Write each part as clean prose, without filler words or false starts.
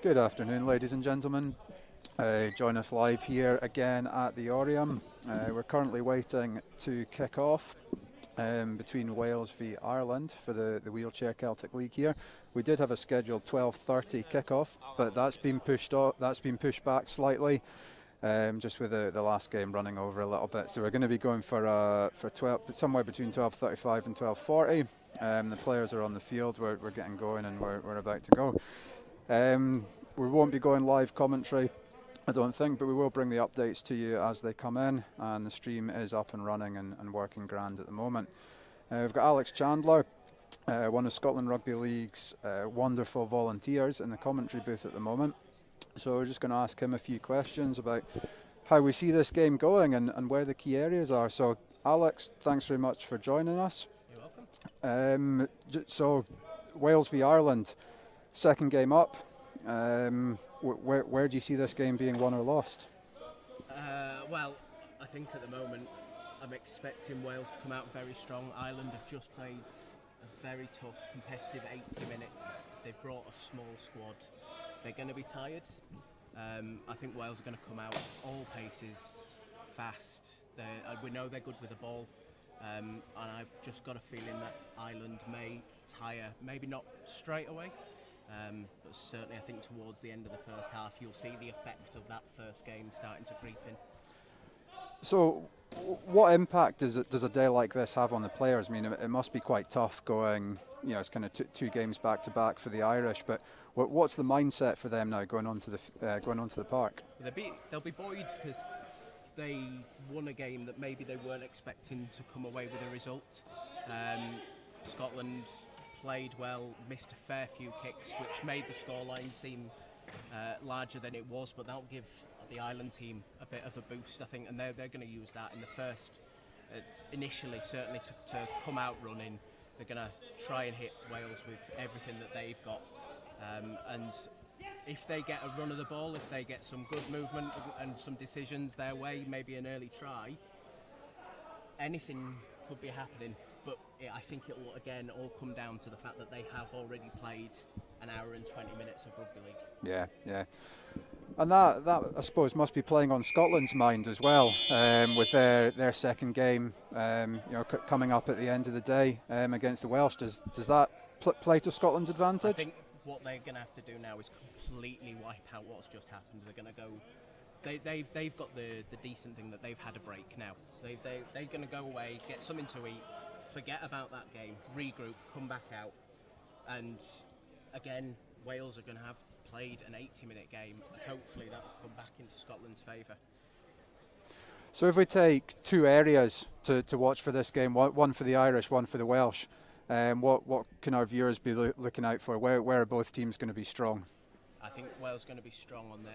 Good afternoon, ladies and gentlemen. Join us live here again at the Oriam. We're currently waiting to kick off between Wales v Ireland for the Wheelchair Celtic League here. We did have a scheduled 12:30 kick-off, but that's been pushed back slightly, just with the last game running over a little bit. So we're going to be going for 12, somewhere between 12:35 and 12:40. The players are on the field. We're getting going, and we're about to go. We won't be going live commentary, I don't think, but we will bring the updates to you as they come in, and the stream is up and running and working grand at the moment. We've got Alex Chandler, one of Scotland Rugby League's wonderful volunteers, in the commentary booth at the moment. So we're just going to ask him a few questions about how we see this game going and where the key areas are. So Alex, thanks very much for joining us. You're welcome. So Wales v Ireland, second game up. Where do you see this game being won or lost? Well, I think at the moment I'm expecting Wales to come out very strong. Ireland have just played a very tough, competitive 80 minutes. They've brought a small squad. They're going to be tired. I think Wales are going to come out all paces, fast. We know they're good with the ball, and I've just got a feeling that Ireland may tire, maybe not straight away. But certainly I think towards the end of the first half you'll see the effect of that first game starting to creep in. So what impact does a day like this have on the players? I mean, it must be quite tough going, it's kind of two games back to back for the Irish, but what's the mindset for them now going on to the park? They'll be buoyed because they won a game that maybe they weren't expecting to come away with a result. Scotland played well, missed a fair few kicks, which made the scoreline seem larger than it was, but that'll give the Ireland team a bit of a boost, I think, and they're going to use that in the first, initially, certainly to come out running. They're going to try and hit Wales with everything that they've got, and if they get a run of the ball, if they get some good movement and some decisions their way, maybe an early try, anything could be happening. But I think it will again all come down to the fact that they have already played an hour and 20 minutes of rugby league. Yeah. And that I suppose must be playing on Scotland's mind as well, with their second game, coming up at the end of the day against the Welsh. Does that play to Scotland's advantage? I think what they're going to have to do now is completely wipe out what's just happened. They're going to go. They've got the decent thing that they've had a break now. So they're going to go away, get something to eat, forget about that game, regroup, come back out, and again Wales are going to have played an 80-minute game, and hopefully that will come back into Scotland's favour. So if we take two areas to watch for this game, one for the Irish, one for the Welsh, what can our viewers be looking out for? Where are both teams going to be strong? I think Wales are going to be strong on the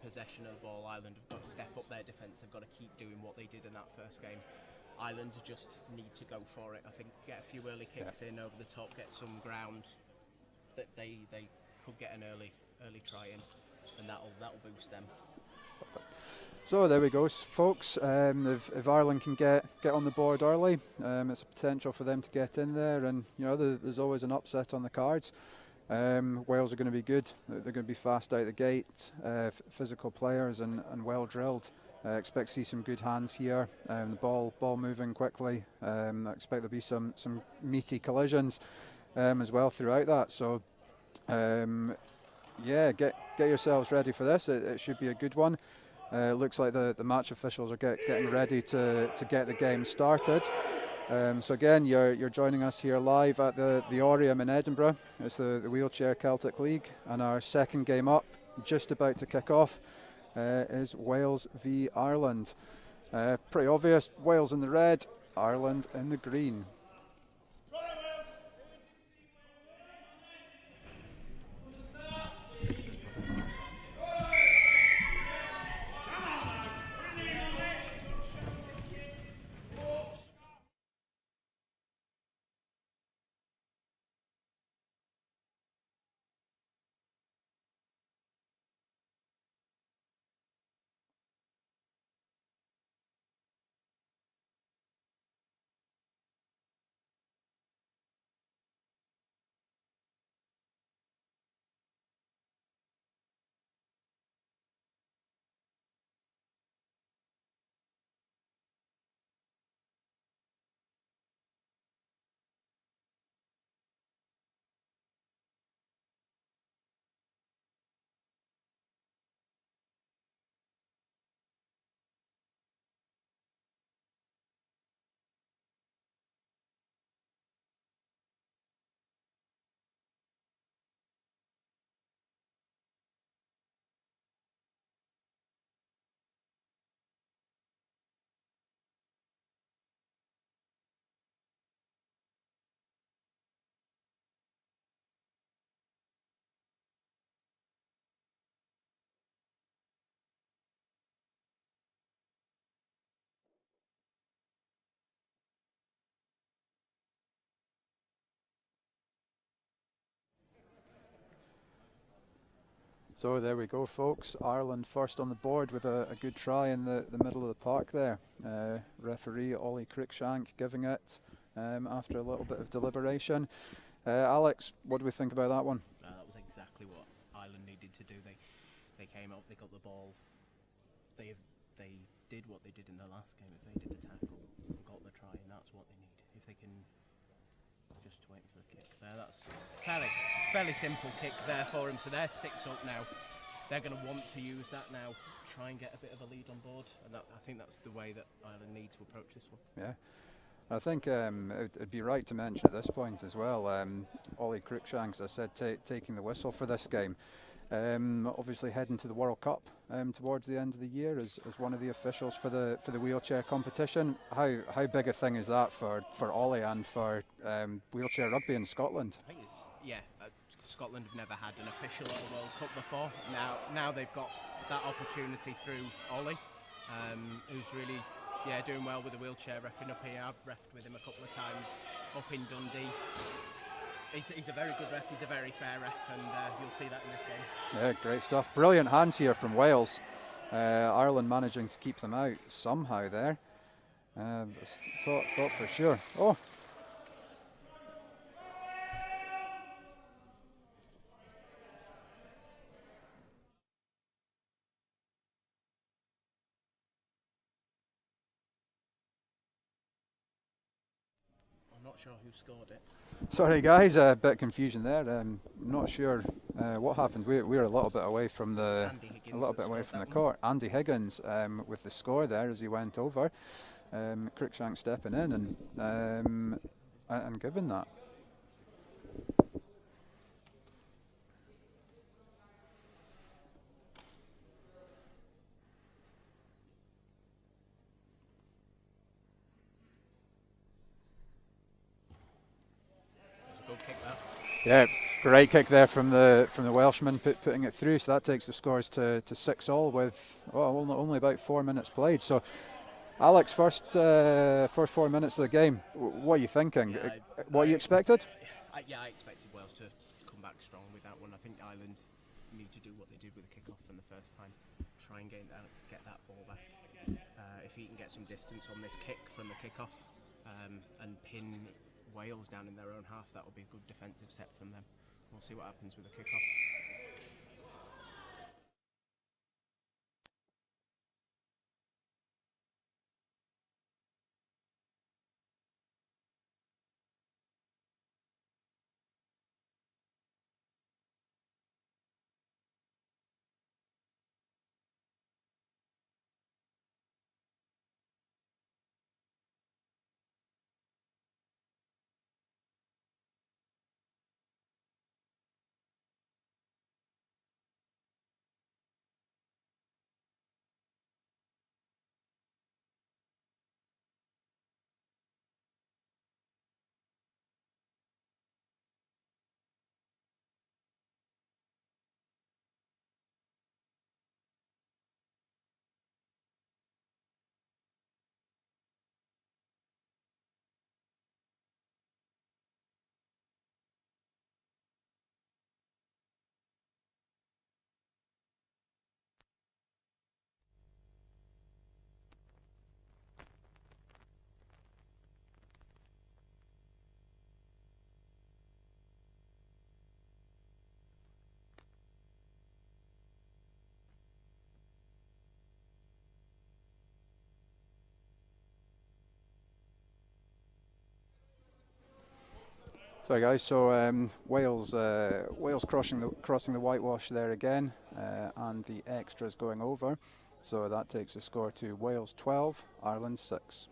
possession of the ball. Ireland have got to step up their defence. They've got to keep doing what they did in that first game. Ireland just need to go for it. I think get a few early kicks in over the top, get some ground that they could get an early try in, and that'll boost them. So there we go, folks. If Ireland can get on the board early, it's a potential for them to get in there, and there's always an upset on the cards. Wales are going to be good. They're going to be fast out the gate, physical players and well drilled. I expect to see some good hands here. The ball moving quickly. I expect there'll be some meaty collisions as well throughout that. So get yourselves ready for this. It should be a good one. Looks like the match officials are getting ready to get the game started. So again, you're joining us here live at the Oriam in Edinburgh. It's the Wheelchair Celtic League, and our second game up, just about to kick off, is Wales v Ireland. Pretty obvious, Wales in the red, Ireland in the green. So there we go, folks. Ireland first on the board with a good try in the middle of the park there. Referee Ollie Cruickshank giving it after a little bit of deliberation. Alex, what do we think about that one? That was exactly what Ireland needed to do. They came up, they got the ball. They did what they did in the last game. If they did the tackle and got the try, and that's what they need. If they can just wait for the kick there, that's fairly simple kick there for them. So they're 6 up now. They're going to want to use that now, try and get a bit of a lead on board, and I think that's the way that Ireland need to approach this one. Yeah. I think it'd be right to mention at this point as well, Ollie Cruickshank, as I said, taking the whistle for this game. Obviously heading to the World Cup towards the end of the year as one of the officials for the wheelchair competition. How big a thing is that for Ollie and for wheelchair rugby in Scotland? I think Scotland have never had an official at the World Cup before. Now they've got that opportunity through Ollie, who's really doing well with the wheelchair reffing up here. I've reffed with him a couple of times up in Dundee. He's a very good ref, he's a very fair ref, and you'll see that in this game. Yeah, great stuff. Brilliant hands here from Wales. Ireland managing to keep them out somehow there. Thought for sure. Oh. Not sure who scored it. Sorry guys, a bit of confusion there. Not sure what happened. We're a little bit away from the court. Andy Higgins with the score there as he went over. Cruickshank stepping in and giving that. Yeah, great kick there from the Welshman, putting it through. So that takes the scores to 6-all with only about 4 minutes played. So, Alex, first 4 minutes of the game. What are you thinking? What you expected? I expected Wales to come back strong with that one. I think Ireland need to do what they did with the kick-off from the first time. Try and get that ball back. If he can get some distance on this kick from the kick-off and pin Wales down in their own half, that will be a good defensive set from them. We'll see what happens with the kick-off. Sorry guys, so Wales crossing the whitewash there again, and the extras going over. So that takes the score to Wales 12, Ireland 6.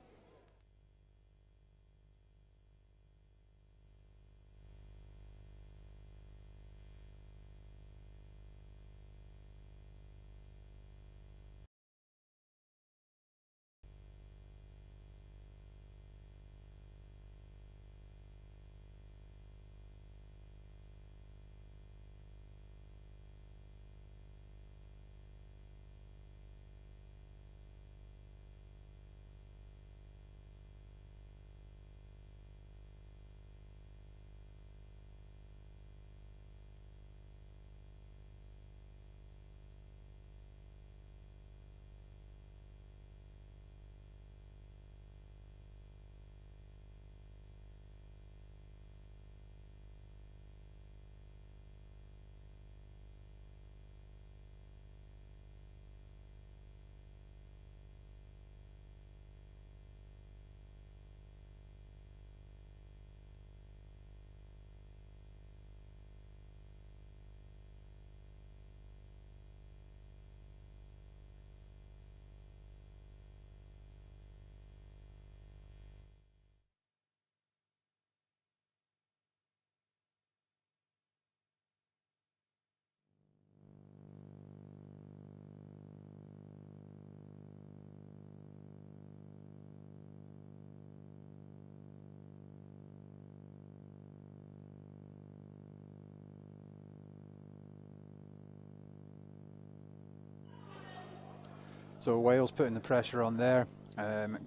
So Wales putting the pressure on there,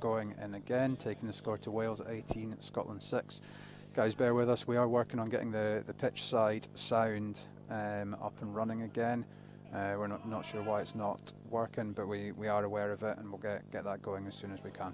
going in again, taking the score to Wales 18, Scotland 6. Guys, bear with us. We are working on getting the pitch side sound up and running again. We're not sure why it's not working, but we are aware of it, and we'll get that going as soon as we can.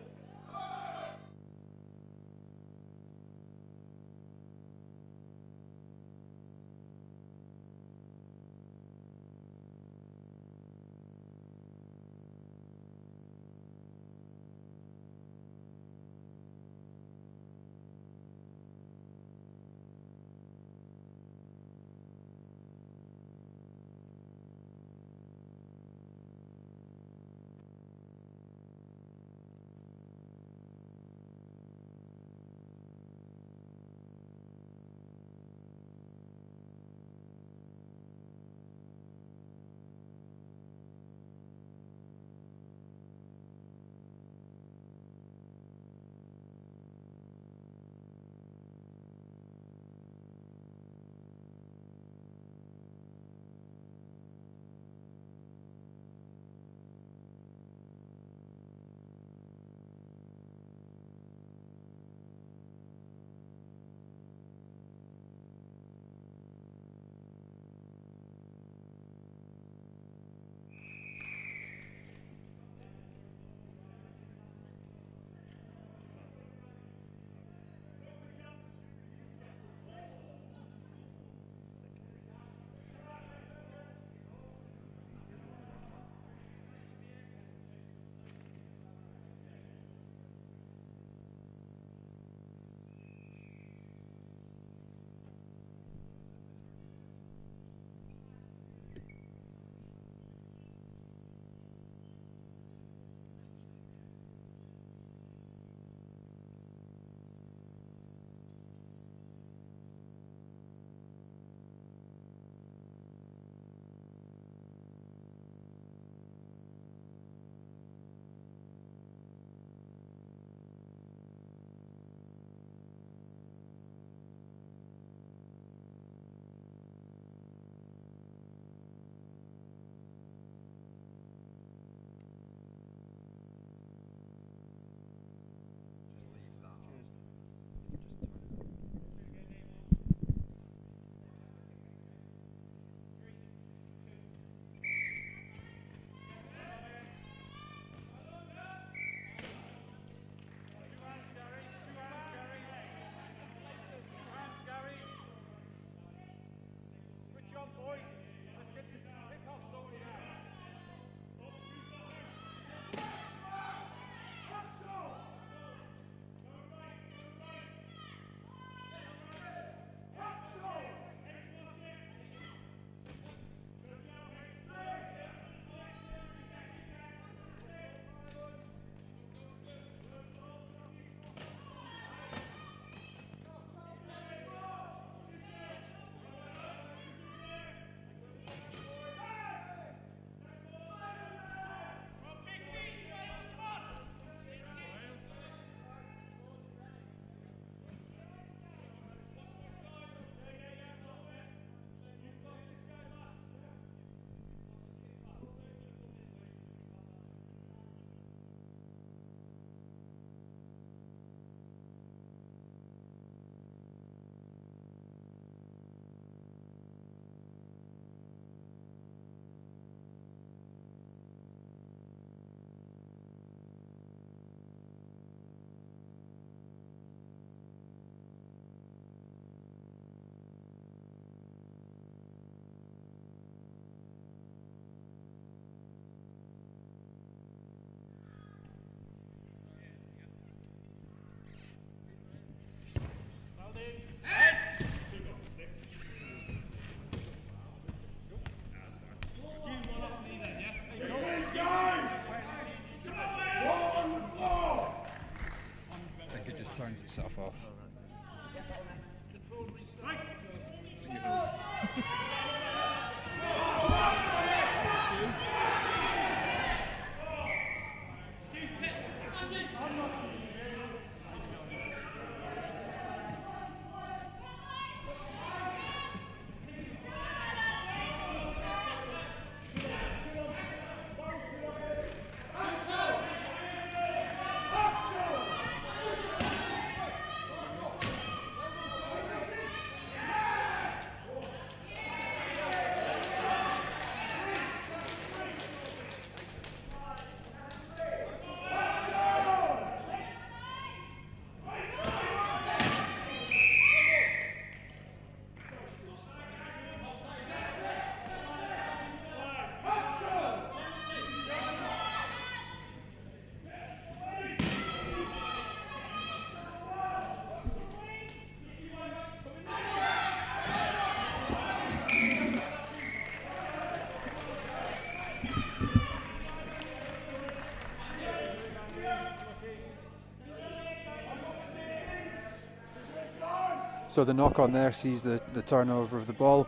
So the knock on there sees the turnover of the ball.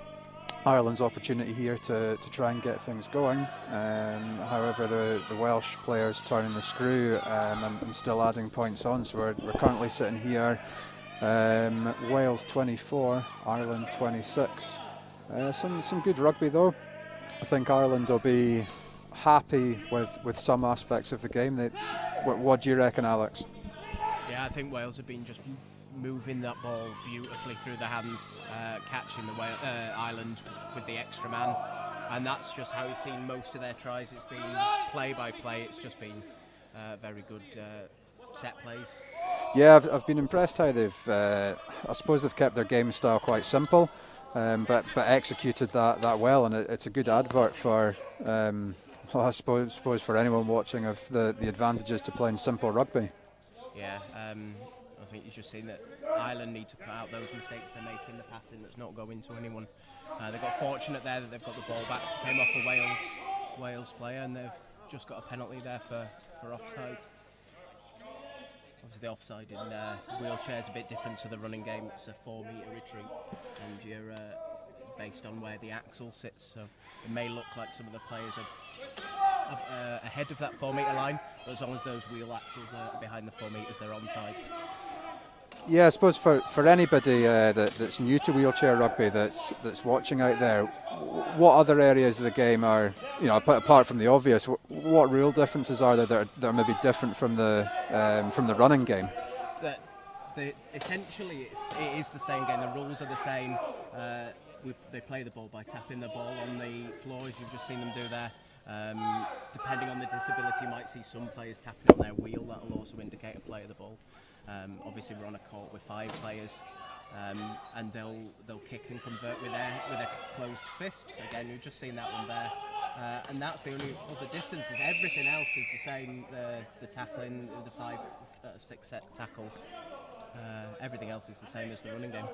Ireland's opportunity here to try and get things going. However, the Welsh players turning the screw and still adding points on. So we're currently sitting here, Wales 24, Ireland 26. Some good rugby though. I think Ireland will be happy with some aspects of the game. What do you reckon, Alex? Yeah, I think Wales have been just moving that ball beautifully through the hands, catching the Ireland with the extra man, and that's just how you've seen most of their tries. It's been play by play. It's just been very good set plays. Yeah, I've been impressed how they've. I suppose they've kept their game style quite simple, but executed that well, and it's a good advert for. I suppose for anyone watching of the advantages to playing simple rugby. Yeah, I think you've just seen that Ireland need to put out those mistakes they're making, the passing that's not going to anyone. They got fortunate there that they've got the ball back. It came off a Wales player, and they've just got a penalty there for offside. Obviously the offside in wheelchair is a bit different to the running game. It's a 4-metre retreat, and you're based on where the axle sits. So it may look like some of the players are ahead of that 4-metre line, but as long as those wheel axles are behind the 4 metres, they're onside. Yeah, I suppose for anybody that's new to wheelchair rugby that's watching out there, what other areas of the game are, apart from the obvious, what real differences are there that are maybe different from the running game? Essentially, it is the same game. The rules are the same. They play the ball by tapping the ball on the floor, as you've just seen them do there. Depending on the disability, you might see some players tapping on their wheel. That will also indicate a play of the ball. Obviously, we're on a court with 5 players, and they'll kick and convert with a closed fist. Again, you've just seen that one there, and that's the only other distances. Everything else is the same. The tackling, the 5, 6 set tackles. Everything else is the same as the running game.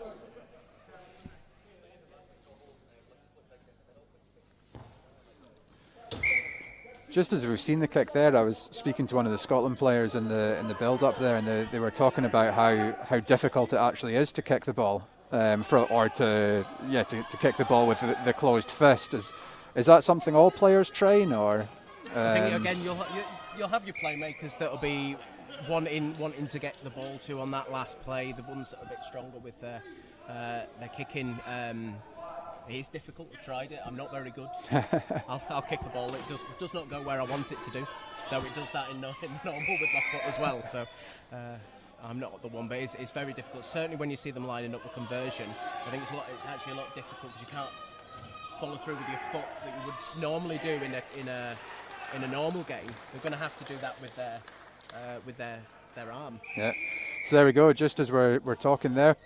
Just as we've seen the kick there, I was speaking to one of the Scotland players in the build-up there, and they were talking about how difficult it actually is to kick the ball, to kick the ball with the closed fist. Is that something all players train, or? I think again you'll have your playmakers that'll be wanting to get the ball to on that last play. The ones that are a bit stronger with their kicking. It is difficult. I've tried it. I'm not very good. I'll kick a ball. It does not go where I want it to do. Though it does that in normal with my foot as well. So I'm not the one, but it's very difficult. Certainly when you see them lining up the conversion, I think it's actually a lot difficult because you can't follow through with your foot that you would normally do in a normal game. They're going to have to do that with their arm. Yeah. So there we go. Just as we're talking there.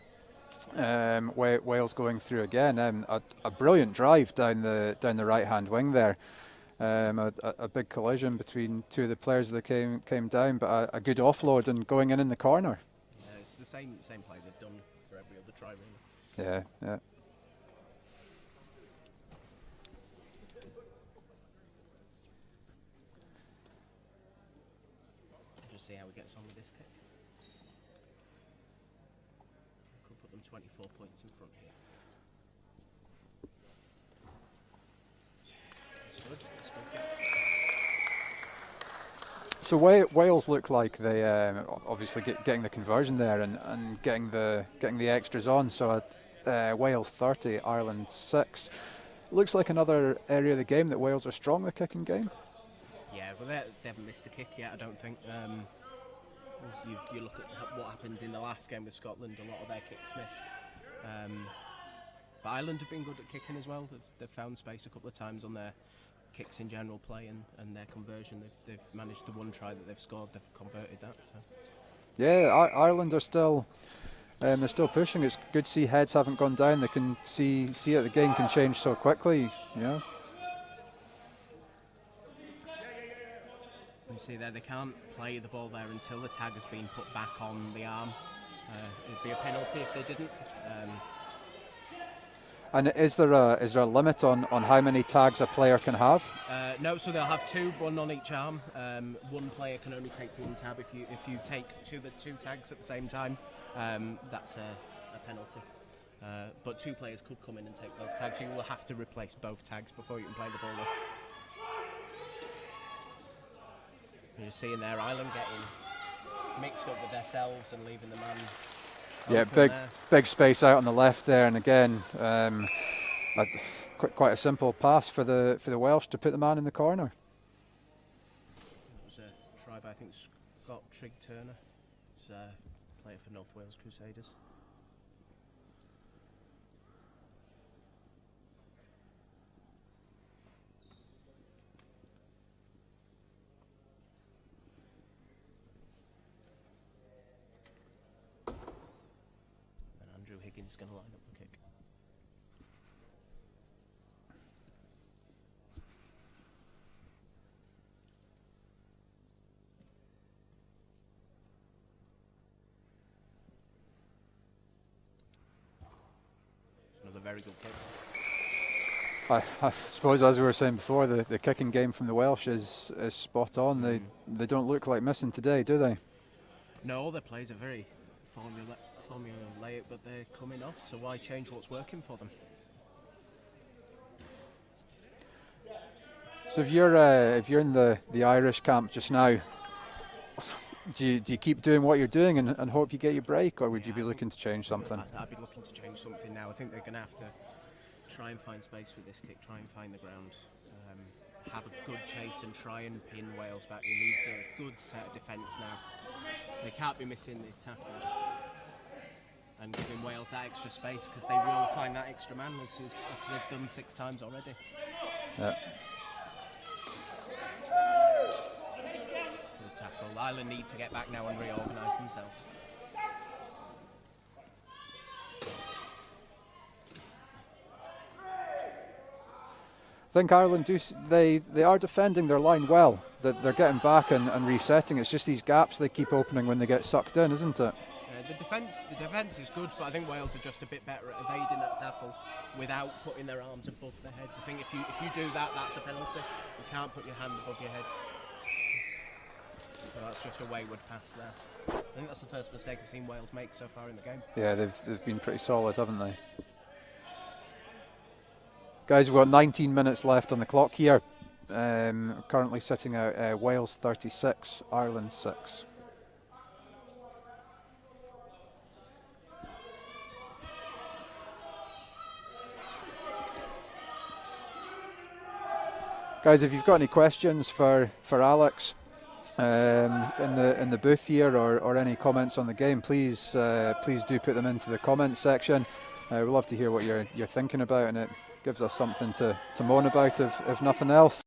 Wales going through again. A brilliant drive down the right hand wing there. A big collision between two of the players that came down, but a good offload and going in the corner. Yeah, it's the same play they've done for every other try, really. Yeah. Just see how he gets on with this kick. Could put them 24 points in front here. That's good. That's good. So Wales look like they obviously getting the conversion there and getting the extras on. So Wales 30, Ireland 6. Looks like another area of the game that Wales are strong, the kicking game. Yeah, well they haven't missed a kick yet, I don't think. You look at what happened in the last game with Scotland, a lot of their kicks missed. But Ireland have been good at kicking as well. They've found space a couple of times on their kicks in general play and their conversion. They've managed the one try that they've scored, they've converted that. So. Yeah, Ireland are still they're still pushing. It's good to see heads haven't gone down. They can see it. The game can change so quickly. Yeah. You see there, they can't play the ball there until the tag has been put back on the arm. It'd be a penalty if they didn't. And is there a limit on how many tags a player can have? No, so they'll have 2, 1 on each arm. One player can only take 1 tab. If you take two tags at the same time, that's a penalty. But 2 players could come in and take both tags. You will have to replace both tags before you can play the ball up. You're seeing there Ireland getting mixed up with themselves and leaving the man. Yeah, big space out on the left there, and again, quite a simple pass for the Welsh to put the man in the corner. It was a try by, I think, Scott Trigg-Turner, who's a player for North Wales Crusaders. Higgins is going to line up the kick. Another very good kick. I suppose, as we were saying before, the kicking game from the Welsh is spot on. They don't look like missing today, do they? No, all their plays are very formulaic, but they're coming off, so why change what's working for them? So if you're in the Irish camp just now, do you keep doing what you're doing and hope you get your break, or would you be looking to change something? I'd be looking to change something now. I think they're going to have to try and find space with this kick, try and find the ground, have a good chase and try and pin Wales back. You need a good set of defence now. They can't be missing the tackle and giving Wales that extra space, because they will find that extra man as they've done 6 times already. Yeah. Good tackle. Ireland need to get back now and reorganise themselves. I think Ireland they are defending their line well. They're getting back and resetting. It's just these gaps they keep opening when they get sucked in, isn't it? The defence is good, but I think Wales are just a bit better at evading that tackle without putting their arms above their heads. I think if you do that, that's a penalty. You can't put your hand above your head. So that's just a wayward pass there. I think that's the first mistake I've seen Wales make so far in the game. Yeah, they've been pretty solid, haven't they? Guys, we've got 19 minutes left on the clock here. Currently sitting at Wales 36, Ireland 6. Guys, if you've got any questions for Alex in the booth here, or any comments on the game, please do put them into the comments section. We'd love to hear what you're thinking about, and it gives us something to moan about if nothing else.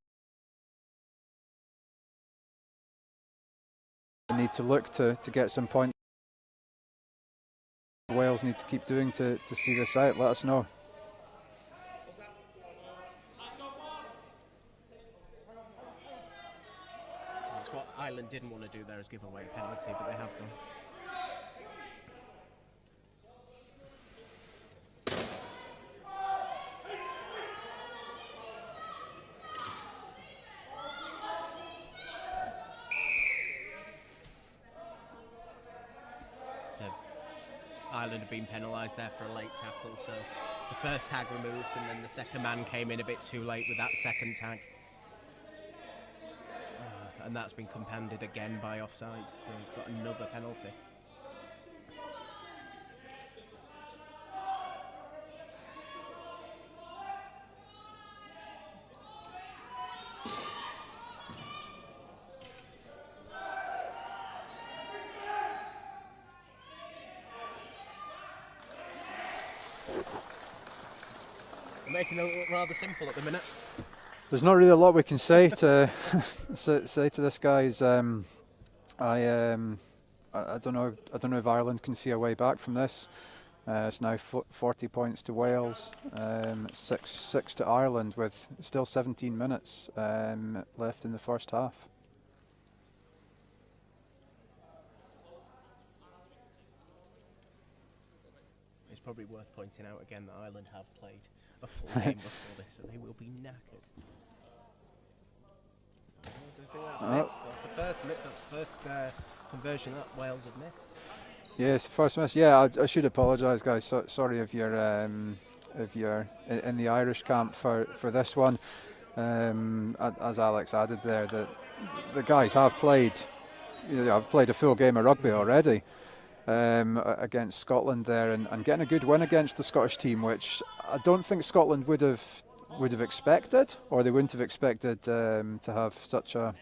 We need to look to get some points. Wales need to keep doing to see this out. Let us know. That's what Ireland didn't want to do there, is give away a penalty, but they have done. Ireland have been penalised there for a late tackle, so the first tag removed and then the second man came in a bit too late with that second tag. And that's been compounded again by offside, so we've got another penalty. Making it look rather simple at the minute. There's not really a lot we can say to say to this, guys. I don't know if Ireland can see a way back from this. It's now 40 points to Wales, 6 to Ireland, with still 17 minutes left in the first half. It's probably worth pointing out again that Ireland have played a full game before this, so they will be knackered. I don't think that's missed. That's the first conversion that Wales have missed. Yes, first miss. Yeah, I should apologise, guys. Sorry if you're in the Irish camp for this one. As Alex added there, that the guys have played. I've played a full game of rugby already against Scotland there, and getting a good win against the Scottish team, which I don't think Scotland would have expected, or they wouldn't have expected to have such a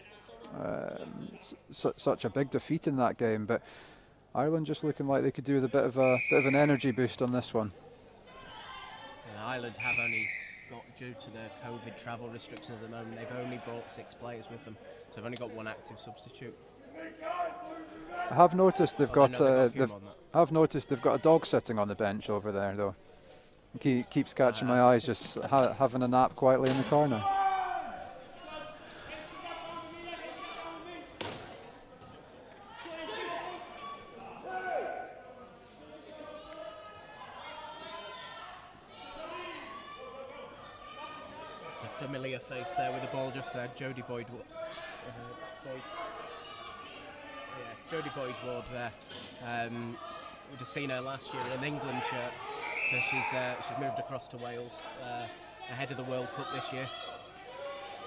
such a big defeat in that game. But Ireland just looking like they could do with a bit of an energy boost on this one. Yeah, Ireland have only got, due to the COVID travel restrictions at the moment, they've only brought 6 players with them, so they've only got 1 active substitute. I have noticed they've got I've noticed they've got a dog sitting on the bench over there though. Keeps catching my eyes, just having a nap quietly in the corner. Familiar face there with the ball just there, Jodie Boyd. Jodie Boyd Ward there. We'd have seen her last year in an England shirt, so she's moved across to Wales ahead of the World Cup this year.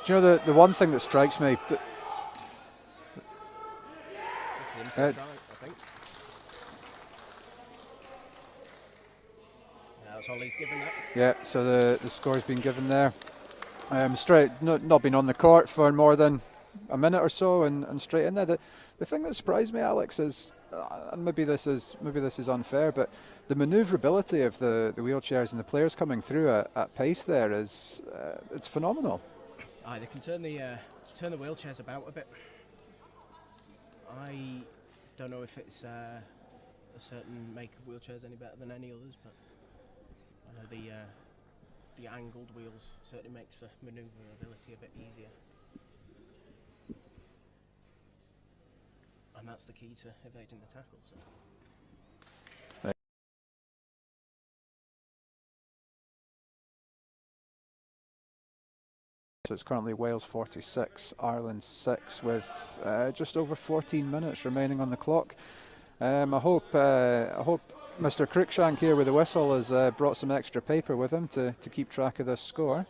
Do you know the one thing that strikes me? I think. That's Ollie's given that. Yeah, so the score's been given there. Straight, not been on the court for more than a minute or so, and straight in there. The thing that surprised me, Alex, is, and maybe this is unfair, but the manoeuvrability of the wheelchairs and the players coming through at pace there is it's phenomenal. Aye, they can turn the wheelchairs about a bit. I don't know if it's a certain make of wheelchairs any better than any others, but I know the angled wheels certainly makes the manoeuvrability a bit easier. And that's the key to evading the tackle. So it's currently Wales 46, Ireland 6, with just over 14 minutes remaining on the clock. I hope Mr. Cruickshank here with the whistle has brought some extra paper with him to keep track of this score.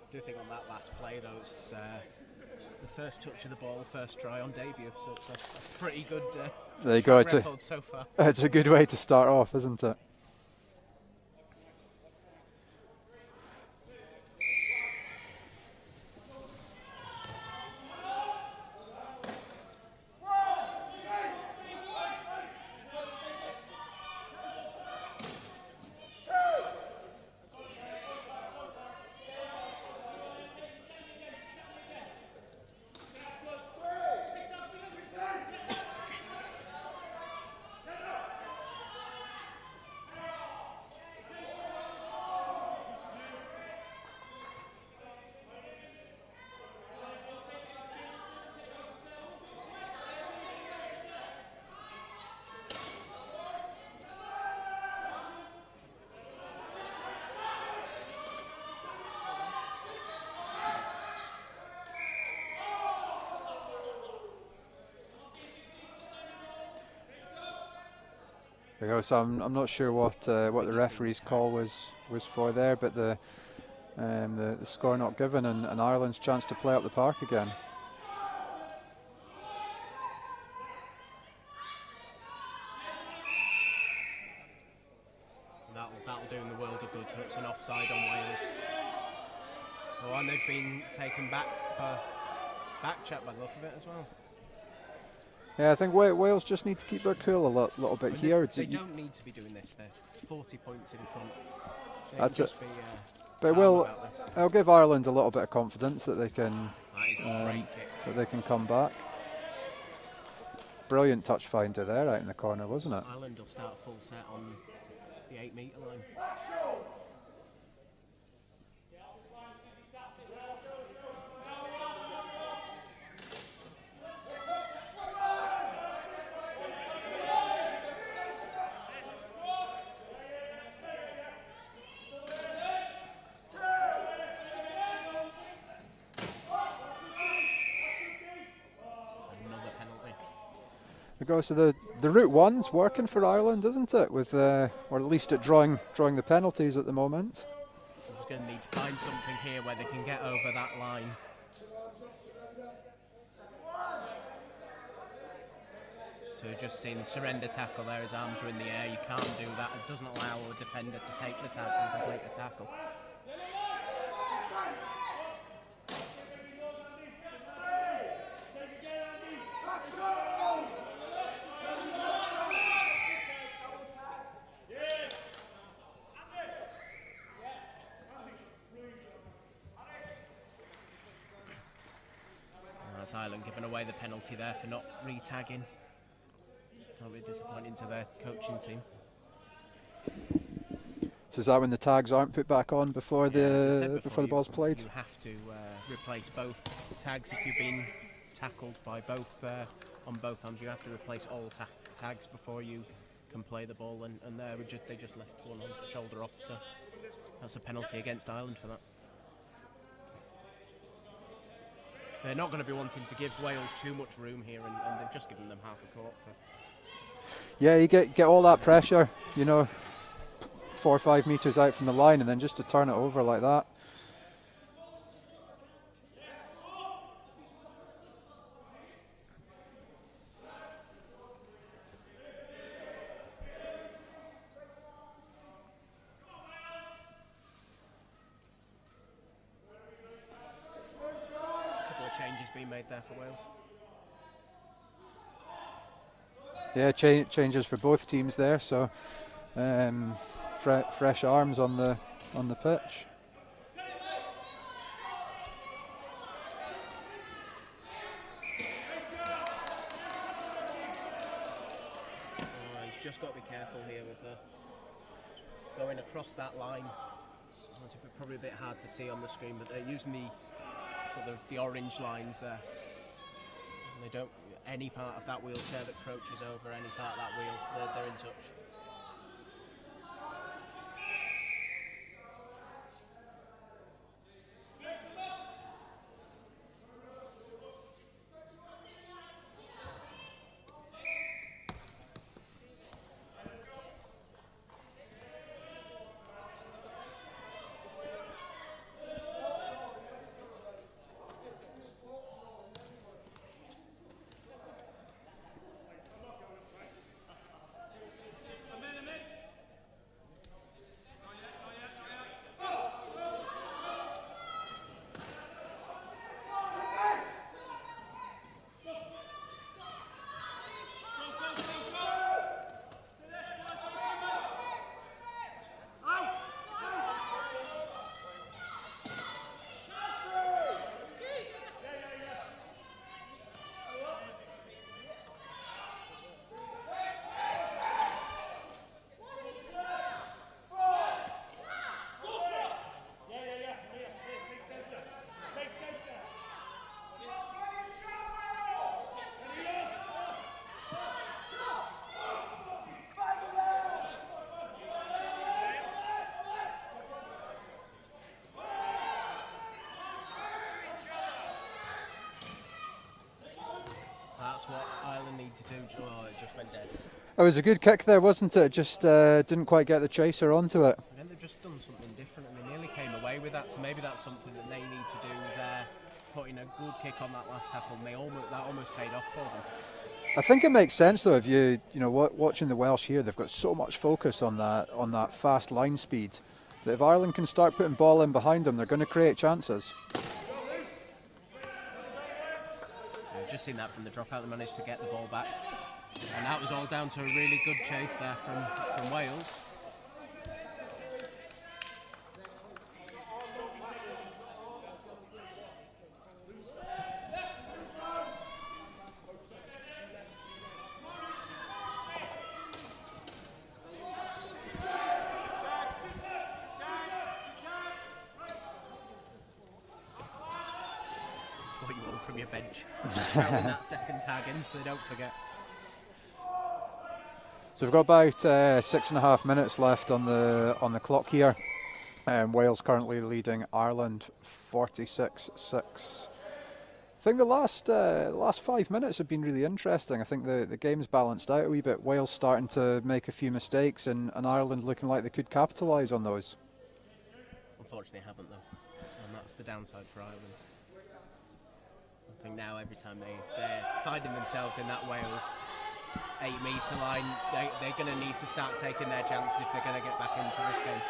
I do think on that last play though, it's the first touch of the ball, first try on debut, so it's a pretty good there you go. record so far. It's a good way to start off, isn't it? There you go. So I'm not sure what the referee's call was for there, but the score not given, and Ireland's chance to play up the park again. That'll do in the world of good. So it's an offside on Wales. Oh, and they've been taken back for back check by the look of it as well. Yeah, I think Wales just need to keep their cool a little bit here. They don't need to be doing this. They're 40 points in front. That's it. But I'll give Ireland a little bit of confidence that they can come back. Brilliant touch finder there out in the corner, wasn't it? Ireland will start full set on the 8-metre line. We go. So the route one's working for Ireland, isn't it? With or at least at drawing the penalties at the moment. I'm just going to need to find something here where they can get over that line. So we've just seen the surrender tackle there. His arms are in the air. You can't do that. It doesn't allow a defender to take the tackle and complete the tackle. That's Ireland giving away the penalty there for not re-tagging. Probably disappointing to their coaching team. So is that when the tags aren't put back on before the ball's played? You have to replace both tags if you've been tackled by both on both arms. You have to replace all tags before you can play the ball, and they just left one shoulder off. So that's a penalty against Ireland for that. They're not going to be wanting to give Wales too much room here, and they've just given them half a court. Yeah, you get all that pressure, 4 or 5 metres out from the line, and then just to turn it over like that. Changes being made there for Wales. Yeah, changes for both teams there. So fresh arms on the pitch. He's just got to be careful here with going across that line. It's probably a bit hard to see on the screen, but they're using the orange lines there. And they don't, any part of that wheelchair that crouches over any part of that wheel, they're in touch. That's what Ireland need to do. Oh, it just went dead. It was a good kick there, wasn't it? Just didn't quite get the chaser onto it. And then they've just done something different, and they nearly came away with that. So maybe that's something that they need to do there. Putting a good kick on that last tackle, and that almost paid off for them. I think it makes sense though. If you watching the Welsh here, they've got so much focus on that fast line speed that if Ireland can start putting ball in behind them, they're going to create chances. Just seen that from the dropout. They managed to get the ball back, and that was all down to a really good chase there from Wales. What you want from your bench. Throwing that second tag in so they don't forget. So we've got about 6.5 minutes left on the clock here. Wales currently leading Ireland 46-6. think the last 5 minutes have been really interesting. I think the game's balanced out a wee bit. Wales starting to make a few mistakes, and Ireland looking like they could capitalise on those. Unfortunately, haven't though, and that's the downside for Ireland. I think now every time they're finding themselves in that Wales 8-metre line, they're going to need to start taking their chances if they're going to get back into this game.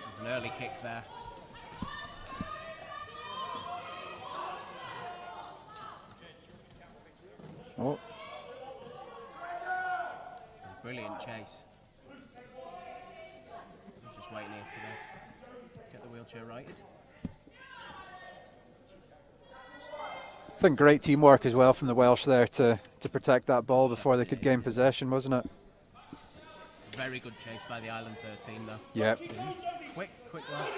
There's an early kick there. Oh. Brilliant chase. I'm just waiting here for them to get the wheelchair righted. I think great teamwork as well from the Welsh there to protect that ball before they could gain possession, wasn't it? Very good chase by the Ireland 13 though. Yep. Quick lad.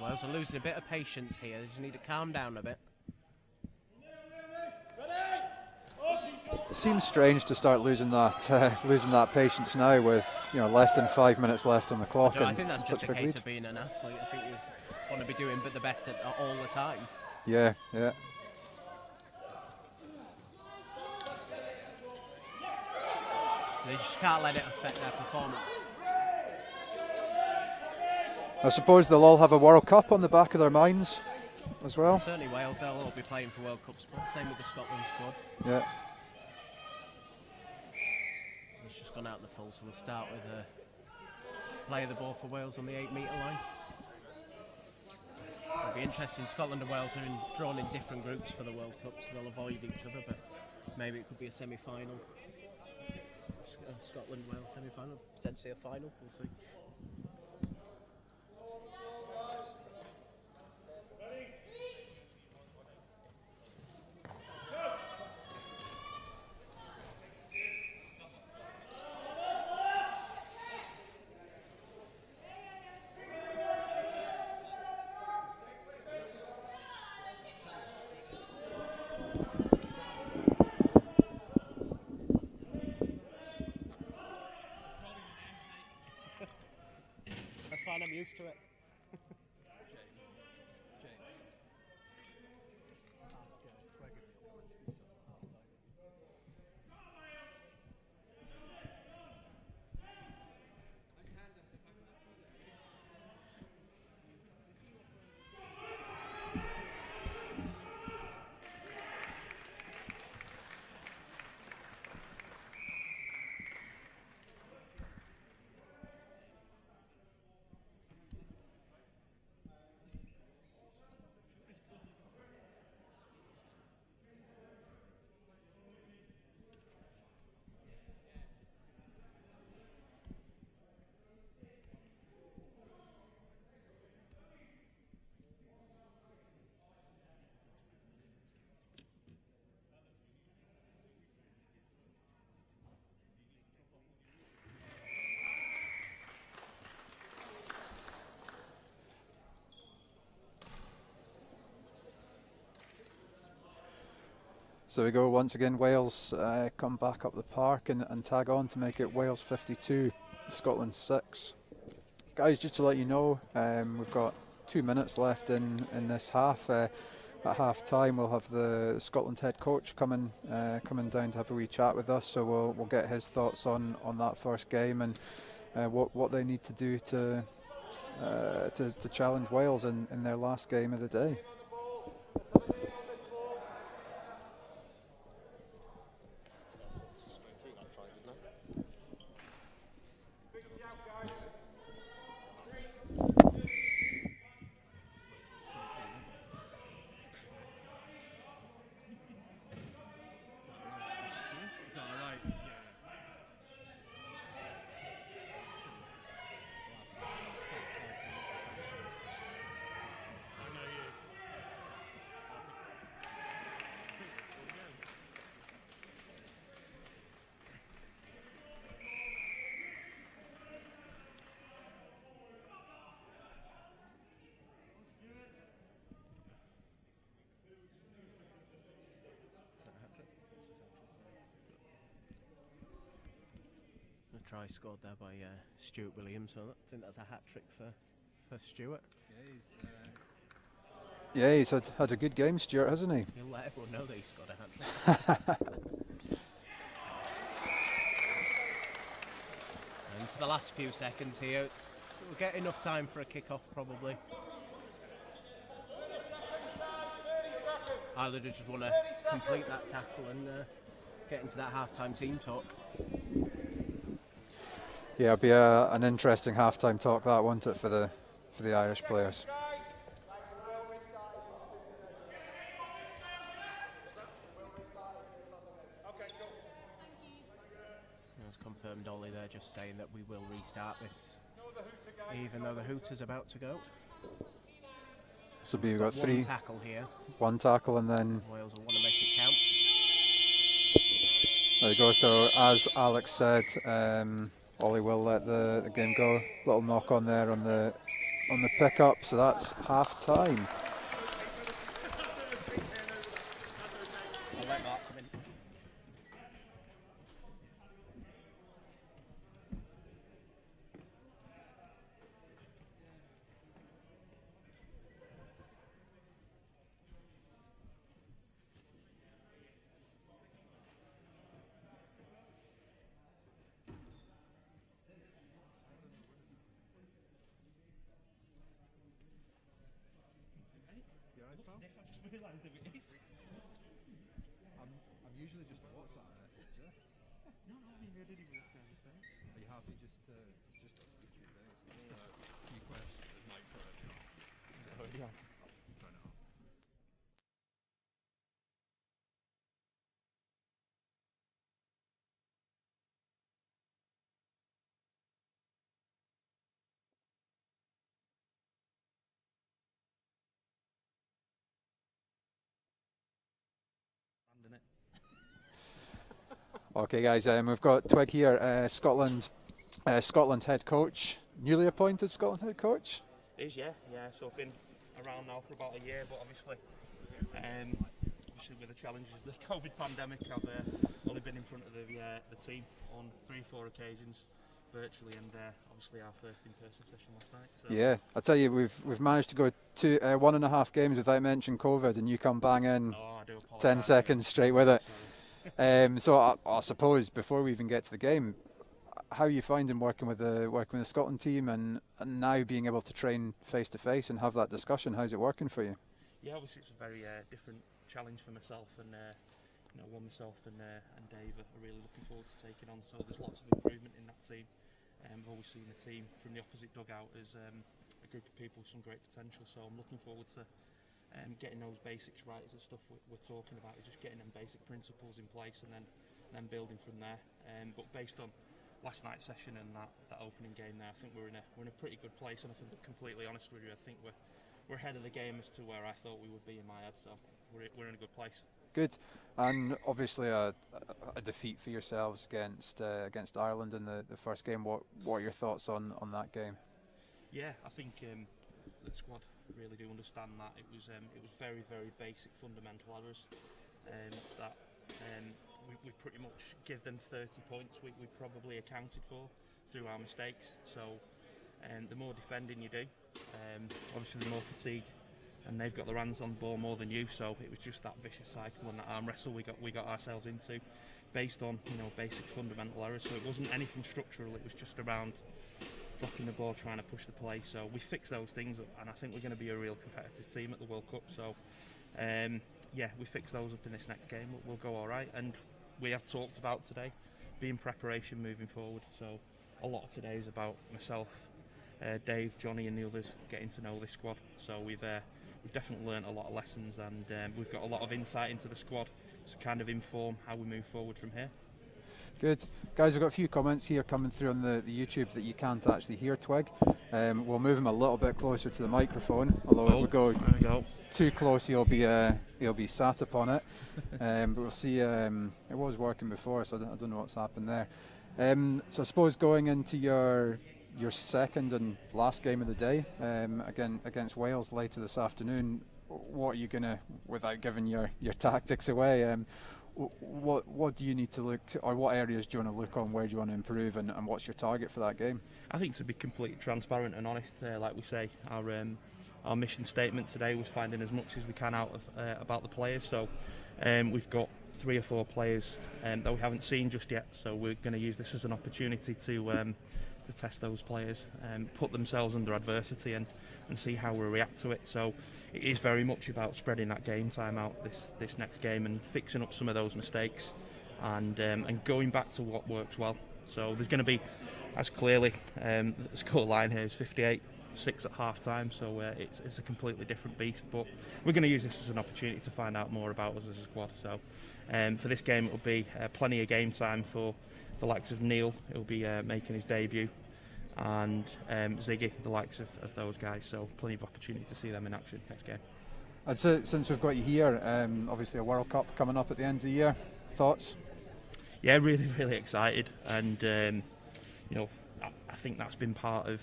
Wales are losing a bit of patience here. They just need to calm down a bit. It seems strange to start losing that patience now with less than 5 minutes left on the clock. I think that's just a case of being an athlete. I think you want to be doing the best at all the time. Yeah. They just can't let it affect their performance. I suppose they'll all have a World Cup on the back of their minds as well. Certainly Wales, they'll all be playing for World Cup spots. Same with the Scotland squad. Yeah. It's just gone out the full, so we'll start with play the ball for Wales on the 8-metre line. It'll be interesting. Scotland and Wales are drawn in different groups for the World Cup, so they'll avoid each other, but maybe it could be a semi-final. Scotland-Wales semi-final, potentially a final, we'll see. I'm used to it. So we go once again. Wales come back up the park and tag on to make it Wales 52, Scotland 6. Guys, just to let you know, we've got 2 minutes left in this half. At half time, we'll have the Scotland head coach coming down to have a wee chat with us. So we'll get his thoughts on that first game and what they need to do to challenge Wales in their last game of the day. try scored there by Stuart Williams, so I think that's a hat-trick for Stuart. Yeah, he's had a good game, Stuart, hasn't he? He'll let everyone know that he's scored a hat-trick. Into the last few seconds here. We'll get enough time for a kick-off, probably. Ireland just want to complete that tackle and get into that half-time team talk. Yeah, it'll be an interesting half-time talk, that, won't it, for the Irish players? It's confirmed Ollie there, just saying that we will restart this, even though the Hooters about to go. So we've got one tackle here. One tackle, and then Wales will want to make it count. There you go. So as Alex said, Ollie will let the game go. Little knock on there on the pickup. So that's half time. I'll let Mark come in. I'm usually just a WhatsApp message, yeah? No, I mean, I didn't even look down the thing. Are you happy just a few questions with Mike's already on? Already on. Turn it off. Okay, guys, we've got Twig here, Scotland head coach, newly appointed Scotland head coach. It is, yeah. So I've been around now for about a year, but obviously with the challenges of the COVID pandemic, I've only been in front of the team on 3 or 4 occasions virtually, and obviously our first in-person session last night. So. Yeah, I tell you, we've managed to go 1.5 games without mentioning COVID, and you come bang in 10 seconds straight with it. So I suppose before we even get to the game, how are you finding working with the Scotland team and now being able to train face to face and have that discussion? How's it working for you? Yeah, obviously it's a very different challenge for myself, and one myself and Dave are really looking forward to taking on. So there's lots of improvement in that team. I've always seen the team from the opposite dugout as a group of people with some great potential. So I'm looking forward to getting those basics right. Is the stuff we're talking about. Is just getting them basic principles in place and then building from there. But based on last night's session and that opening game there, I think we're in a pretty good place. And I think, completely honest with you, I think we're ahead of the game as to where I thought we would be in my head. So we're in a good place. Good, and obviously a defeat for yourselves against Ireland in the first game. What are your thoughts on that game? Yeah, I think the squad really do understand that it was very, very basic fundamental errors that we pretty much give them 30 points we probably accounted for through our mistakes. So the more defending you do, obviously the more fatigue, and they've got their hands on the ball more than you. So it was just that vicious cycle and that arm wrestle we got ourselves into, based on basic fundamental errors. So it wasn't anything structural. It was just around dropping the ball, trying to push the play. So we fixed those things up, and I think we're going to be a real competitive team at the World Cup. So we fix those up in this next game. We'll go all right. And we have talked about today being preparation moving forward. So a lot of today is about myself, Dave, Johnny, and the others getting to know this squad. So we've definitely learnt a lot of lessons, and we've got a lot of insight into the squad to kind of inform how we move forward from here. Good. Guys, we've got a few comments here coming through on the YouTube that you can't actually hear, Twig. We'll move him a little bit closer to the microphone, although if we go too close he'll be sat upon it. But we'll see. It was working before, so I don't know what's happened there. So I suppose going into your second and last game of the day, again against Wales later this afternoon, what are you going to, without giving your tactics away, What do you need to look, or what areas do you want to look on? Where do you want to improve, and what's your target for that game? I think to be completely transparent and honest, like we say, our mission statement today was finding as much as we can out of about the players. So we've got 3 or 4 players that we haven't seen just yet. So we're going to use this as an opportunity to test those players, put themselves under adversity, and see how we react to it. So it is very much about spreading that game time out this next game and fixing up some of those mistakes, and going back to what works well. So there's going to be, as clearly, the score line here is 58-6 at half time, so it's a completely different beast, but we're going to use this as an opportunity to find out more about us as a squad. So for this game, it will be plenty of game time for the likes of Neil. He'll be making his debut, and Ziggy, the likes of those guys, so plenty of opportunity to see them in action next game. I'd say, since we've got you here, obviously a World Cup coming up at the end of the year, thoughts? Yeah, really, really excited, and I think that's been part of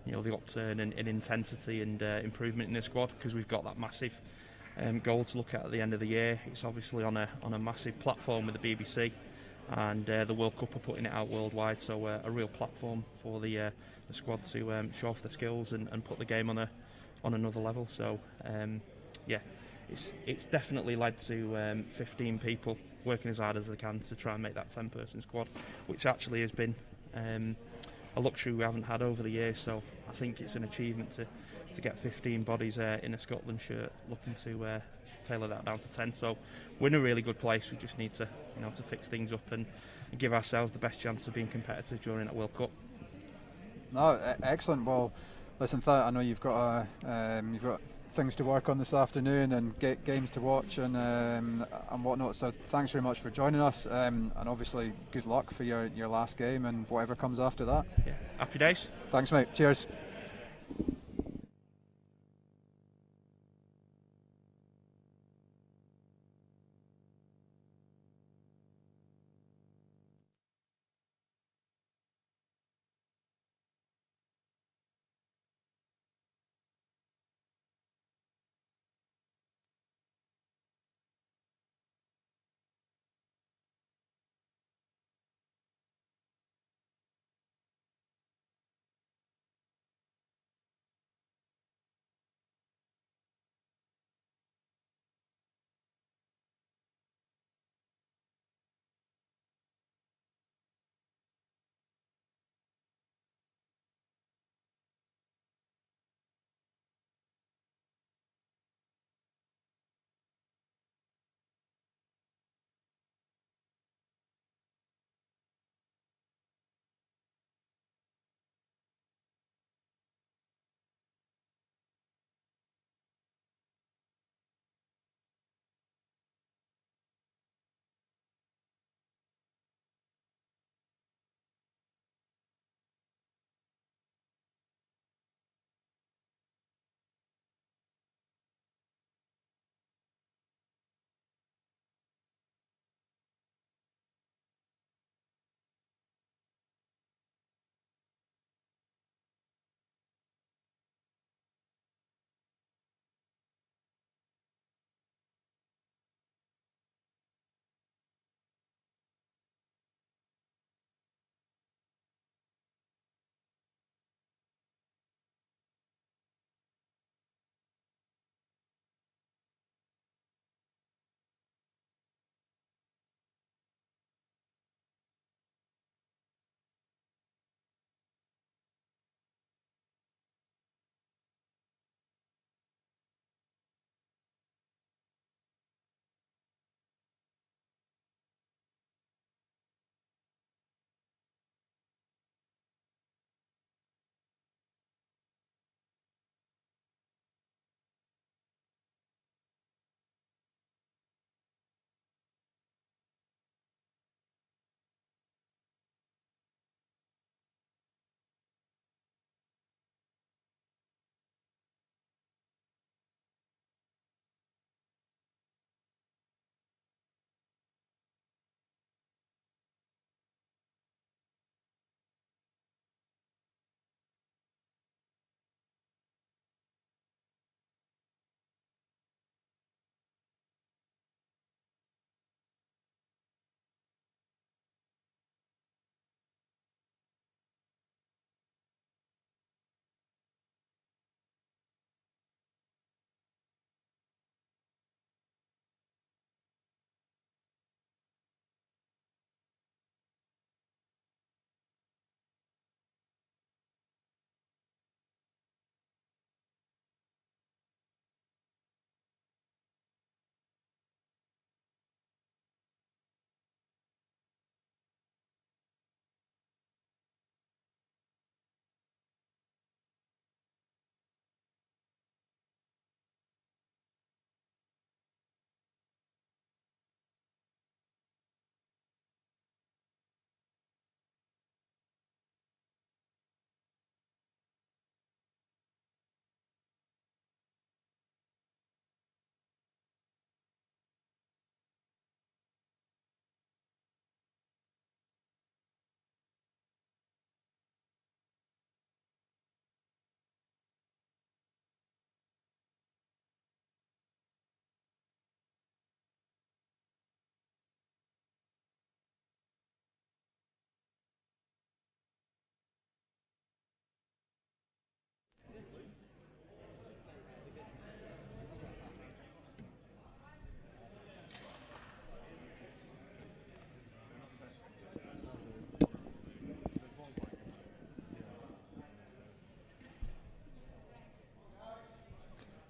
the upturn in intensity and improvement in the squad, because we've got that massive goal to look at the end of the year. It's obviously on a massive platform with the BBC, and the World Cup are putting it out worldwide, so a real platform for the squad to show off their skills and put the game on another level. So it's definitely led to 15 people working as hard as they can to try and make that 10-person squad, which actually has been a luxury we haven't had over the years. So I think it's an achievement to get 15 bodies in a Scotland shirt, looking to tailor that down to 10. So we're in a really good place. We just need to fix things up and give ourselves the best chance of being competitive during that World Cup. No, excellent. Well, listen, I know you've got things to work on this afternoon and games to watch and whatnot. So thanks very much for joining us, and obviously good luck for your last game and whatever comes after that. Yeah, happy days. Thanks, mate. Cheers.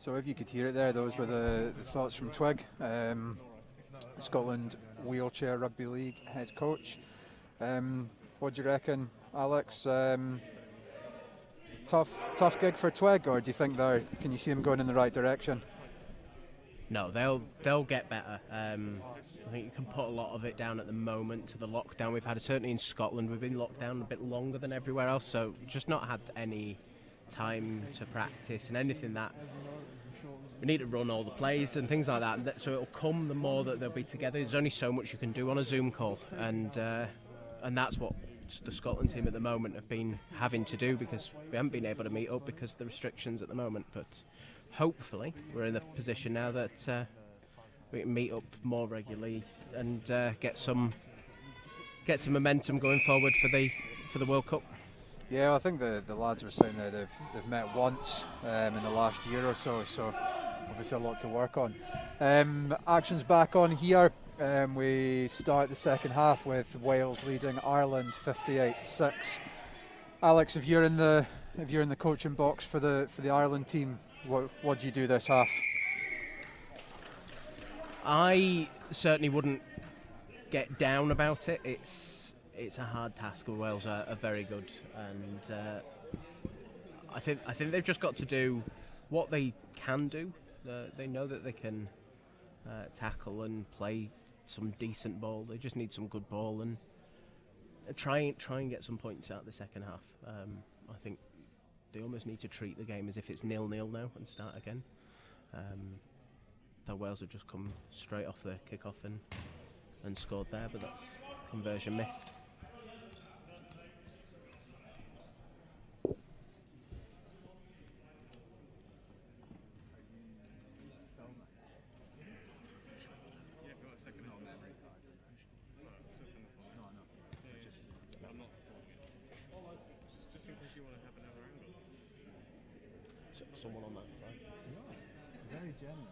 So if you could hear it there, those were the thoughts from Twig, Scotland Wheelchair Rugby League head coach. What do you reckon, Alex? Tough gig for Twig, or do you think can you see them going in the right direction? No, they'll get better. I think you can put a lot of it down at the moment to the lockdown we've had. Certainly in Scotland, we've been locked down a bit longer than everywhere else, so just not had any time to practice and anything that we need to run all the plays and things like that. So it'll come the more that they'll be together. There's only so much you can do on a Zoom call, and that's what the Scotland team at the moment have been having to do, because we haven't been able to meet up because of the restrictions at the moment. But hopefully we're in a position now that we can meet up more regularly and get some momentum going forward for the World Cup. Yeah, I think the lads were saying that they've met once in the last year or so obviously a lot to work on. Action's back on here. We start the second half with Wales leading Ireland 58-6. Alex, if you're in the coaching box for the Ireland team, what do you do this half? I certainly wouldn't get down about it. It's a hard task. Wales are very good, and I think they've just got to do what they can do. They know that they can tackle and play some decent ball. They just need some good ball and try and get some points out of the second half. I think they almost need to treat the game as if it's 0-0 now and start again. The Wales have just come straight off the kick-off and scored there, but that's conversion missed. Someone on that side. No, very genuine.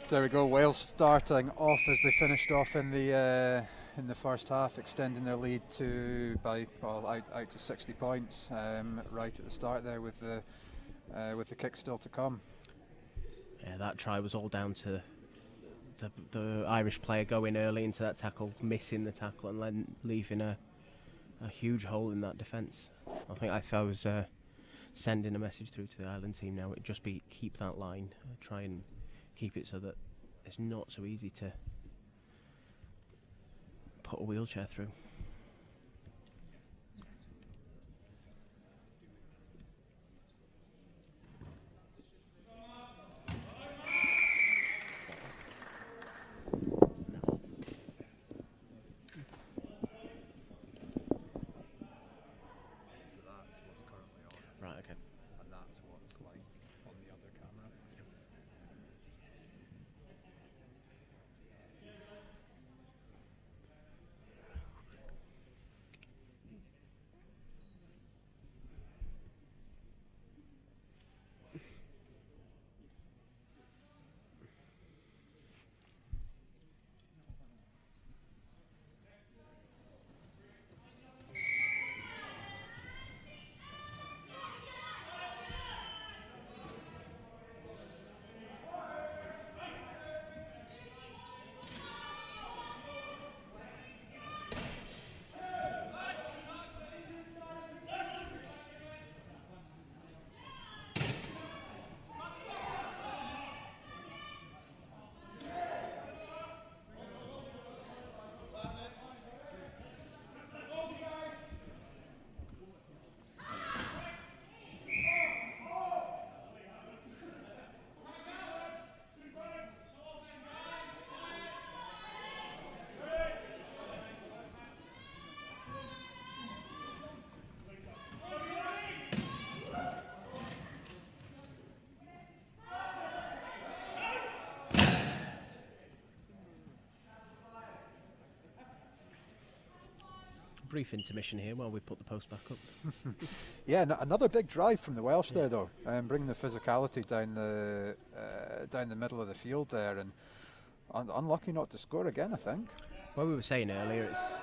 So there we go, Wales starting off as they finished off in the first half, extending their lead out to 60 points right at the start there with the kick still to come. Yeah, that try was all down to the Irish player going early into that tackle, missing the tackle and then leaving a huge hole in that defence. I think if I was sending a message through to the Ireland team now, it'd just be keep that line, try and keep it so that it's not so easy to put a wheelchair through. Brief intermission here while we put the post back up. Yeah, another big drive from the Welsh there, though, bringing the physicality down the middle of the field there, and unlucky not to score again, I think. What we were saying earlier, it's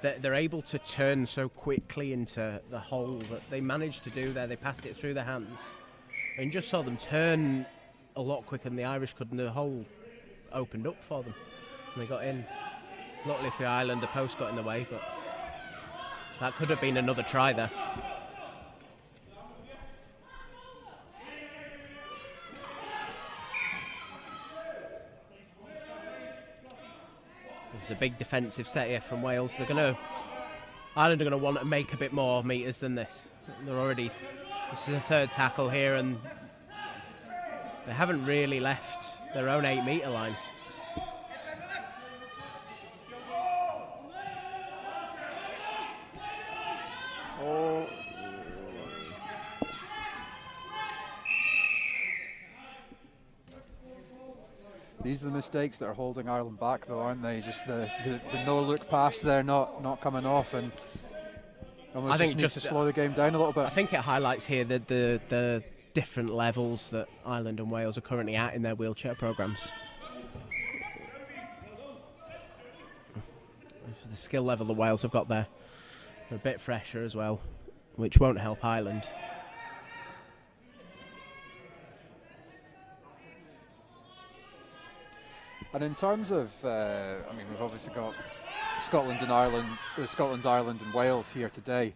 they're able to turn so quickly into the hole that they managed to do there. They passed it through their hands, and just saw them turn a lot quicker than the Irish could, and the hole opened up for them, and they got in. Luckily for Ireland, the post got in the way, but that could have been another try there. It's a big defensive set here from Wales. Ireland are going to want to make a bit more metres than this. This is the third tackle here, and they haven't really left their own 8 metre line. These are the mistakes that are holding Ireland back, though, aren't they? Just the no-look pass there, not coming off, and almost just need to slow the game down a little bit. I think it highlights here the different levels that Ireland and Wales are currently at in their wheelchair programmes. The skill level the Wales have got there, they're a bit fresher as well, which won't help Ireland. And in terms of, we've obviously got Scotland, Ireland, and Wales here today.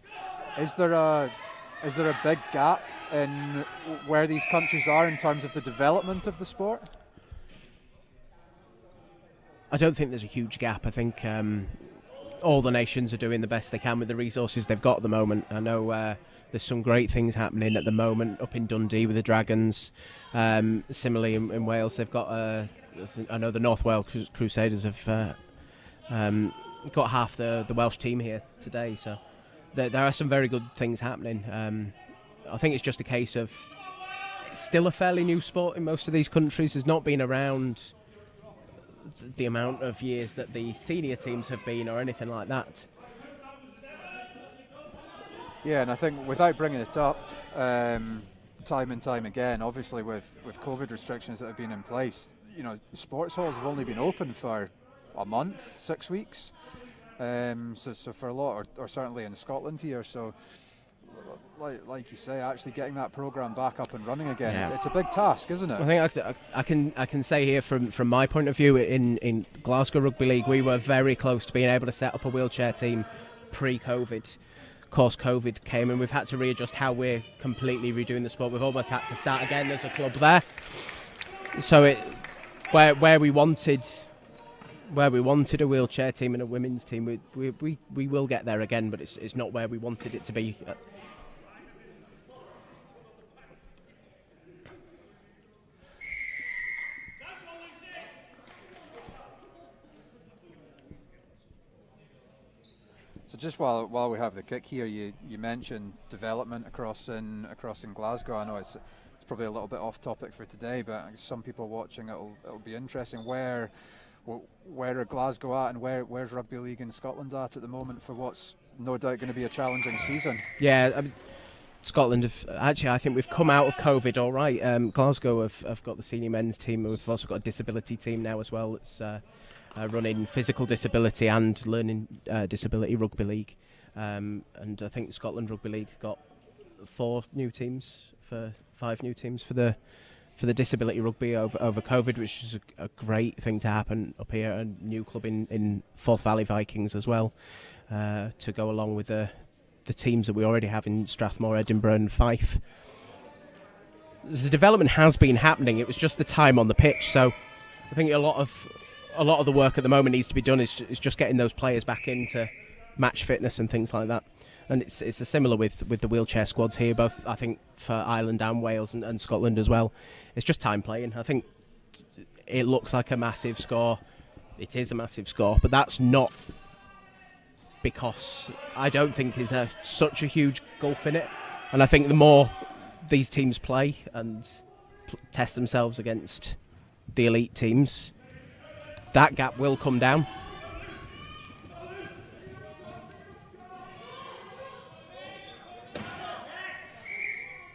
Is there a big gap in where these countries are in terms of the development of the sport? I don't think there's a huge gap. I think all the nations are doing the best they can with the resources they've got at the moment. I know there's some great things happening at the moment up in Dundee with the Dragons. Similarly in Wales, they've got I know the North Wales Crusaders have got half the Welsh team here today, so there are some very good things happening. I think it's just a case of it's still a fairly new sport in most of these countries. It's not been around the amount of years that the senior teams have been or anything like that. Yeah, and I think without bringing it up time and time again, obviously with COVID restrictions that have been in place, sports halls have only been open for a month, 6 weeks. So for a lot, or certainly in Scotland here, so like you say, actually getting that programme back up and running again, it's a big task, isn't it? I think I can say here from my point of view, in Glasgow Rugby League, we were very close to being able to set up a wheelchair team pre-COVID. Of course, COVID came and we've had to readjust how we're completely redoing the sport. We've almost had to start again as a club there. So where we wanted a wheelchair team and a women's team, we will get there again, but it's not where we wanted it to be. So just while we have the kick here, you mentioned development across in Glasgow. I know it's probably a little bit off topic for today, but some people watching it'll be interesting. Where are Glasgow at, and where's Rugby League in Scotland at the moment for what's no doubt going to be a challenging season? Yeah, Scotland I think we've come out of COVID all right. Glasgow have got the senior men's team. We've also got a disability team now as well. It's running physical disability and learning disability rugby league, and I think Scotland Rugby League got 5 new teams for the disability rugby over COVID, which is a great thing to happen up here. A new club in Forth Valley Vikings as well, to go along with the teams that we already have in Strathmore, Edinburgh and Fife. The development has been happening. It was just the time on the pitch. So I think a lot of the work at the moment needs to be done is just getting those players back into match fitness and things like that. And it's similar with the wheelchair squads here, both I think for Ireland and Wales and Scotland as well. It's just time playing. I think it looks like a massive score. It is a massive score, but that's not because I don't think there's such a huge gulf in it. And I think the more these teams play and test themselves against the elite teams, that gap will come down.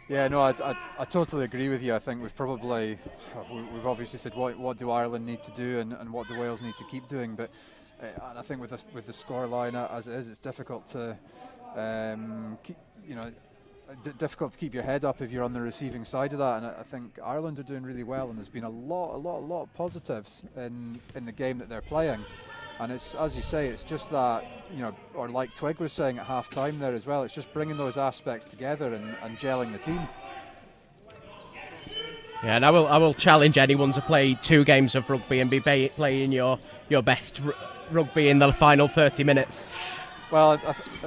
Yeah, no, I totally agree with you. I think we've obviously said what do Ireland need to do and what do Wales need to keep doing, but and I think with the scoreline as it is, it's difficult to keep, difficult to keep your head up if you're on the receiving side of that. And I think Ireland are doing really well, and there's been a lot of positives in the game that they're playing. And it's, as you say, it's just that, or like Twig was saying at half time there as well, it's just bringing those aspects together and gelling the team. Yeah, and I will challenge anyone to play 2 games of rugby and be playing your best rugby in the final 30 minutes. Well,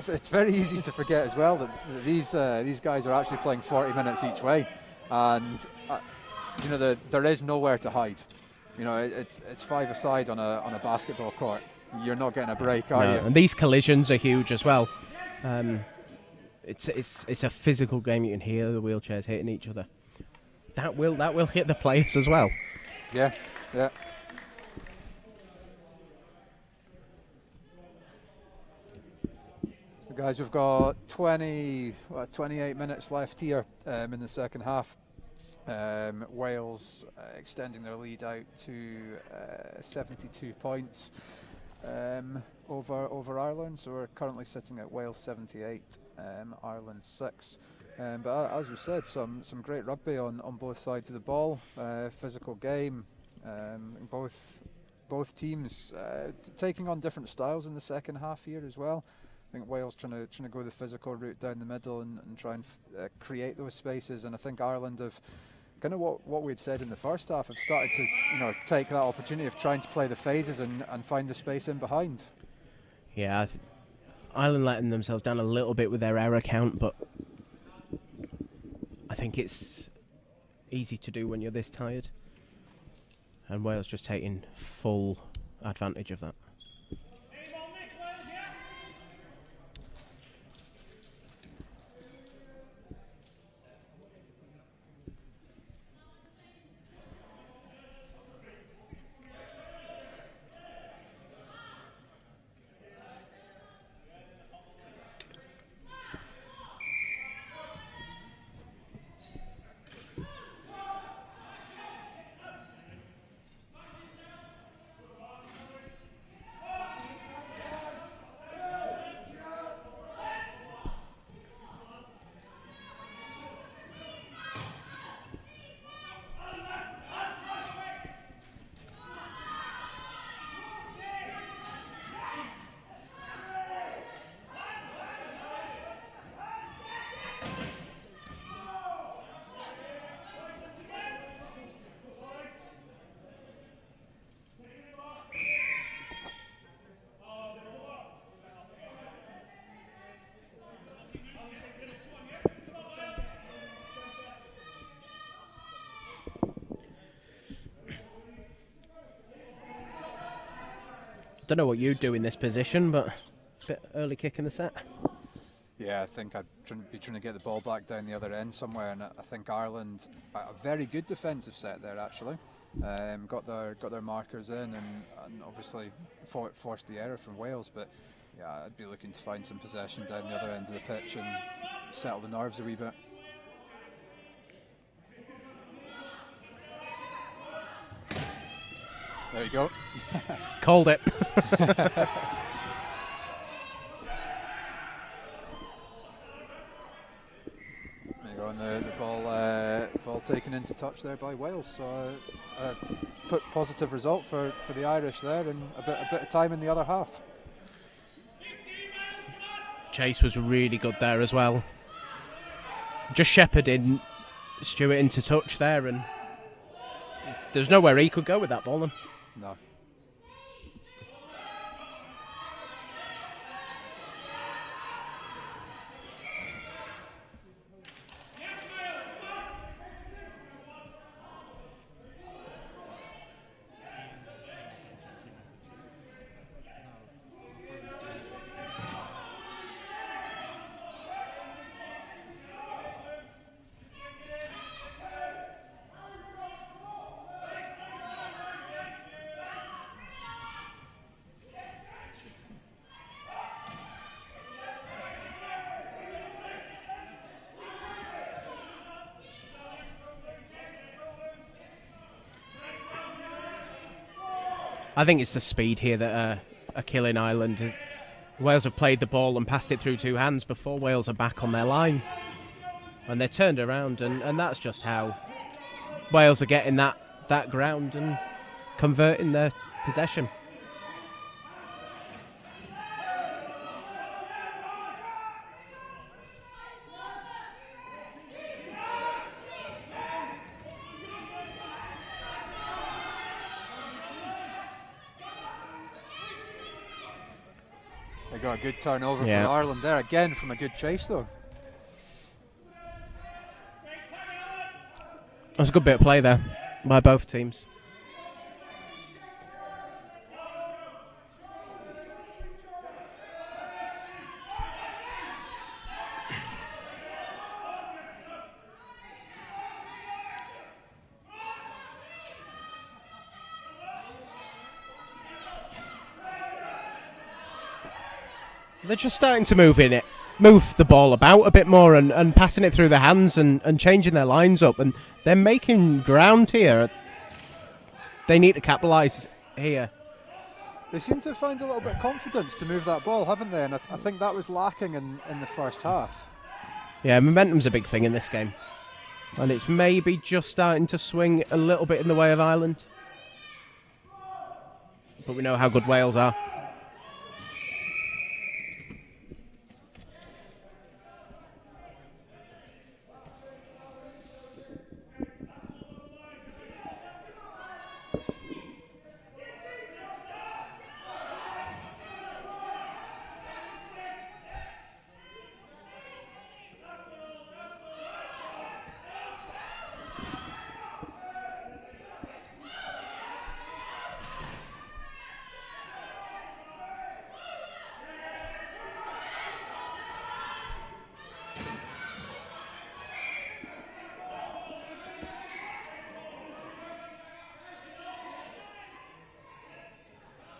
it's very easy to forget as well that these guys are actually playing 40 minutes each way, and there is nowhere to hide. It's 5 aside on a basketball court. You're not getting a break, are you? And these collisions are huge as well. It's a physical game. You can hear the wheelchairs hitting each other. That will hit the players as well. Yeah. So guys, we've got 28 minutes left here in the second half. Wales extending their lead out to 72 points over Ireland, so we're currently sitting at Wales 78, Ireland 6. But as we said, some great rugby on both sides of the ball. Physical game, both teams taking on different styles in the second half here as well. I think Wales trying to go the physical route down the middle and try and create those spaces, and I think Ireland have kind of what we'd said in the first half, have started to take that opportunity of trying to play the phases and find the space in behind. Yeah, Ireland letting themselves down a little bit with their error count, but I think it's easy to do when you're this tired, and Wales just taking full advantage of that. Don't know what you'd do in this position, but a bit early kick in the set. Yeah, I think I'd be trying to get the ball back down the other end somewhere, and I think Ireland, a very good defensive set there actually, got their markers in and obviously forced the error from Wales. But yeah, I'd be looking to find some possession down the other end of the pitch and settle the nerves a wee bit. There you go. Called it. There you go, and the ball taken into touch there by Wales. So positive result for the Irish there, and a bit of time in the other half. Chase was really good there as well. Just shepherding Stuart into touch there, and there's nowhere he could go with that ball then. No. I think it's the speed here that are killing Ireland. Wales have played the ball and passed it through two hands before Wales are back on their line. And they're turned around, and that's just how Wales are getting that ground and converting their possession. They got a good turnover Yeah. for Ireland there, again from a good chase though. That's a good bit of play there by both teams. They're just starting to move the ball about a bit more and passing it through the hands and changing their lines up, and they're making ground here. They need to capitalise here. They seem to find a little bit of confidence to move that ball, haven't they? And I think that was lacking in the first half. Yeah, momentum's a big thing in this game, and it's maybe just starting to swing a little bit in the way of Ireland. But we know how good Wales are.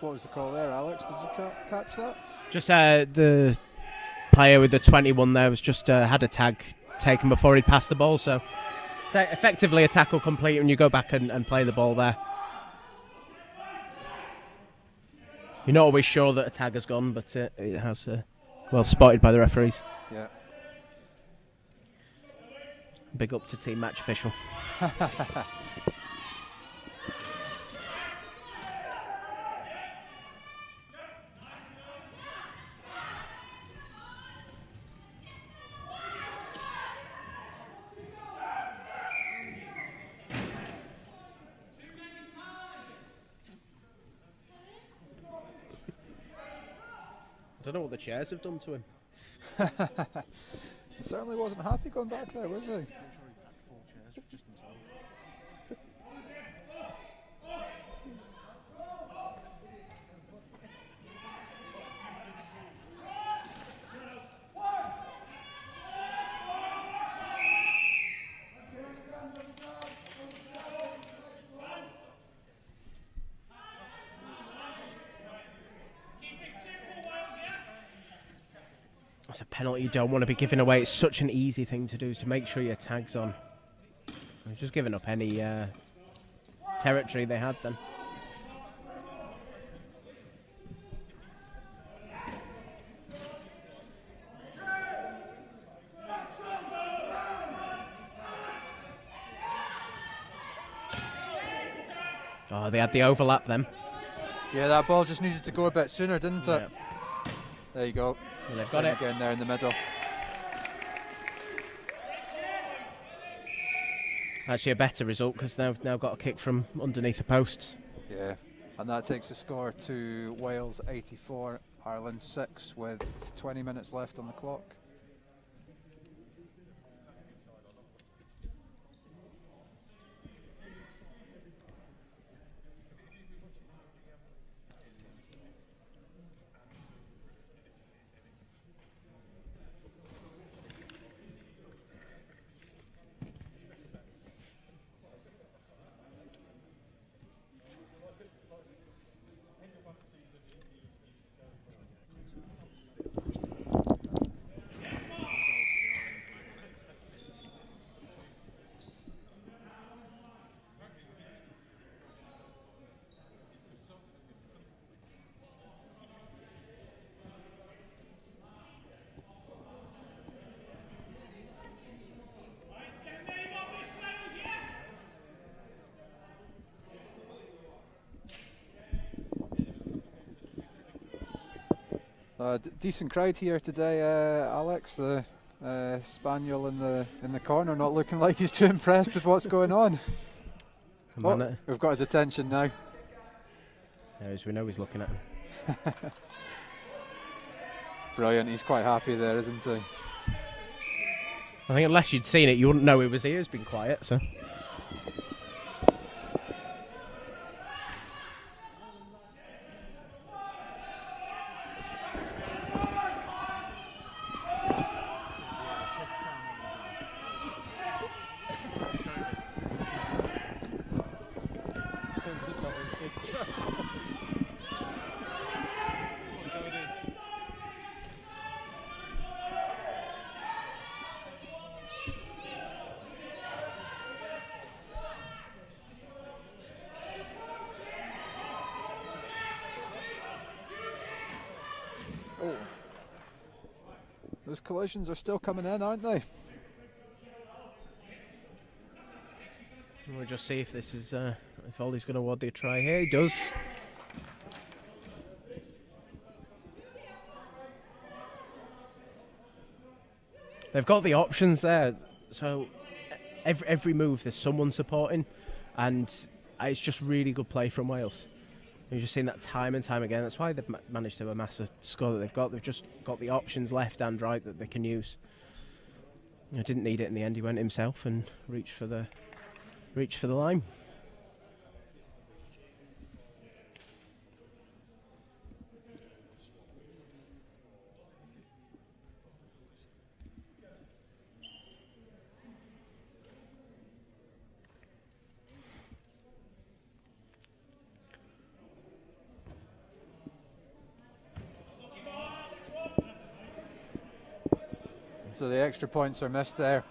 What was the call there, Alex? Did you catch that? Just the player with the 21 there was just had a tag taken before he'd passed the ball, so effectively a tackle complete when you go back and play the ball there. You're not always sure that a tag has gone, but it has well spotted by the referees. Yeah. Big up to team match official. I don't know what the chairs have done to him. He certainly wasn't happy going back there, was he? It's a penalty you don't want to be giving away. It's such an easy thing to do, is to make sure your tag's on. They've just given up any territory they had then. Oh, they had the overlap then. Yeah, that ball just needed to go a bit sooner, didn't it? Yeah. There you go. Well, they've got it again there in the middle. Actually, a better result because they've now got a kick from underneath the posts. Yeah, and that takes the score to Wales 84, Ireland 6, with 20 minutes left on the clock. Decent crowd here today, Alex. The spaniel in the corner not looking like he's too impressed with what's going on. Oh, we've got his attention now. Yeah, as we know, he's looking at him. Brilliant. He's quite happy there, isn't he? I think unless you'd seen it, you wouldn't know he was here. He's been quiet, so. Those collisions are still coming in, aren't they? We'll just see if this is if Ollie's going to award the try here. He does. They've got the options there, so every move there's someone supporting, and it's just really good play from Wales. You've just seen that time and time again. That's why they've managed to amass a score that they've got. They've just got the options left and right that they can use. Didn't need it in the end. He went himself and reached for the line. So the extra points are missed there,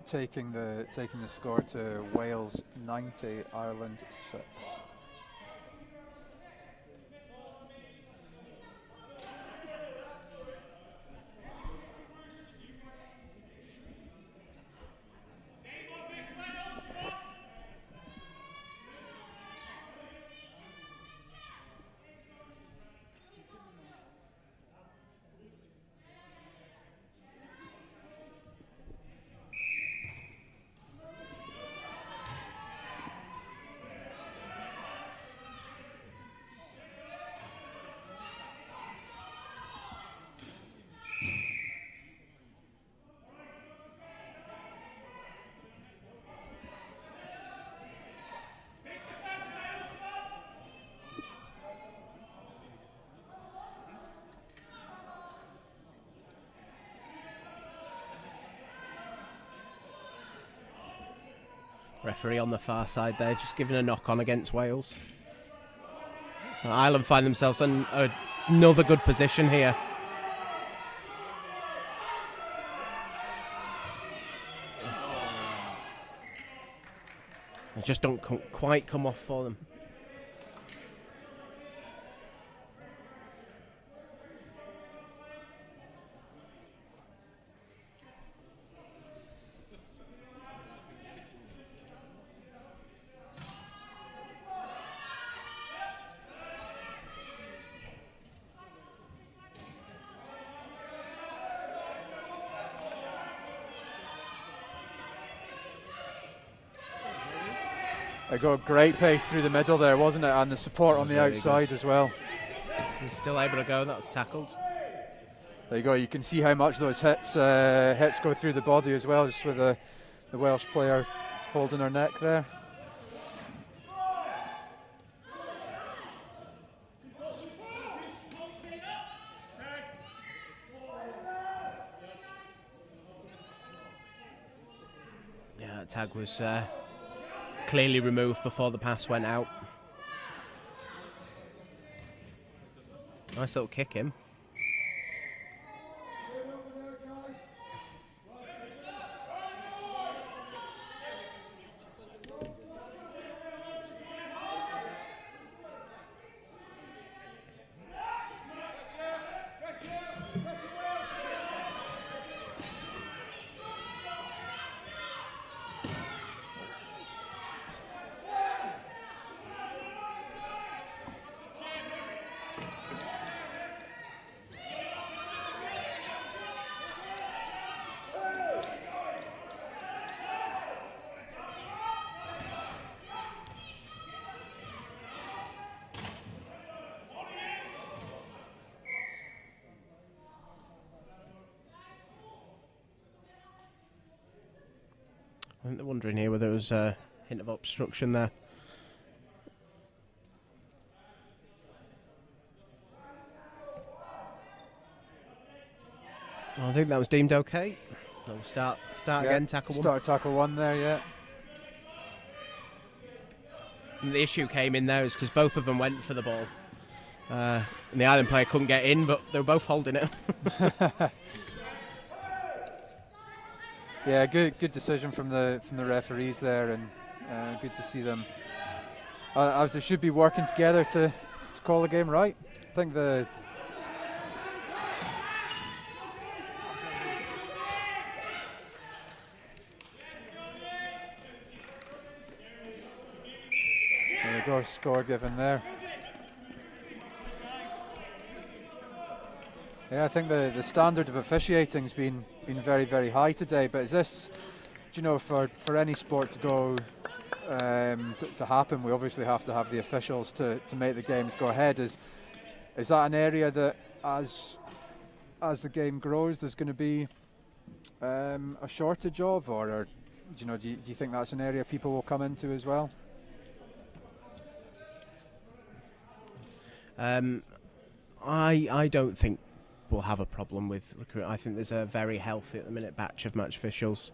taking the score to Wales 90, Ireland 6. Referee on the far side there, just giving a knock on against Wales. So Ireland find themselves in another good position here. They just don't quite come off for them. They got great pace through the middle there, wasn't it? And the support on the outside as well. He's still able to go. That's tackled. There you go. You can see how much those hits go through the body as well, just with the Welsh player holding her neck there. Yeah, that tag was clearly removed before the pass went out. Nice little kick him. I think they're wondering here whether there was a hint of obstruction there. Well, I think that was deemed okay. We'll start again, tackle one. Start tackle one there, yeah. And the issue came in there is because both of them went for the ball. And the Ireland player couldn't get in, but they were both holding it. Yeah, good decision from the referees there, and good to see them as they should be working together to call the game right. I think the there we go, score given there. Yeah, I think the standard of officiating's been very, very high today. But is this, do you know, for any sport to go to happen, we obviously have to have the officials to make the games go ahead. Is that an area that as the game grows, there's going to be a shortage of, or do you think that's an area people will come into as well? I don't think we'll have a problem with recruit. I think there's a very healthy at the minute batch of match officials.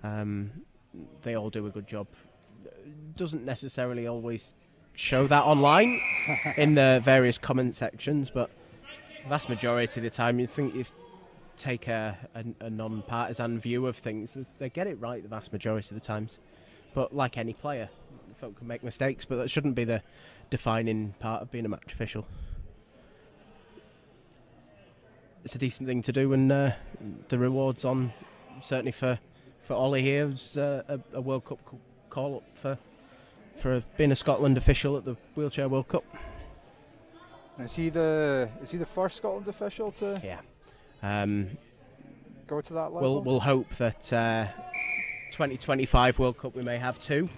They all do a good job. Doesn't necessarily always show that online in the various comment sections, but vast majority of the time you think you take a non-partisan view of things, they get it right the vast majority of the times. But like any player, folk can make mistakes, but that shouldn't be the defining part of being a match official. It's a decent thing to do, and the rewards on, certainly for Ollie here, is a World Cup call up for being a Scotland official at the Wheelchair World Cup. And is he the first Scotland official to go to that level? We'll hope that 2025 World Cup we may have two.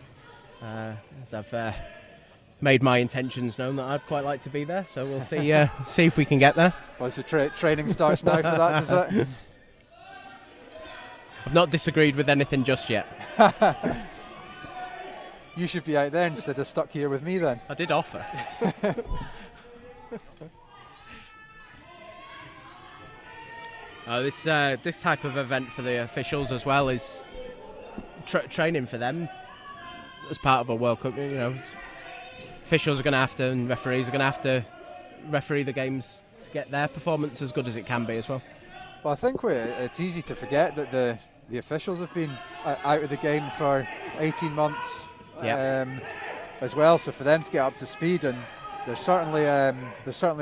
As I've made my intentions known that I'd quite like to be there, so we'll see see if we can get there. Well, so training starts now for that, does it? I've not disagreed with anything just yet. You should be out there instead of stuck here with me then. I did offer. This type of event for the officials as well is training for them as part of a World Cup. You know, officials are going to have to, and referees are going to have to referee the games to get their performance as good as it can be as well. Well, I think it's easy to forget that the officials have been out of the game for 18 months as well. So for them to get up to speed, and there's certainly a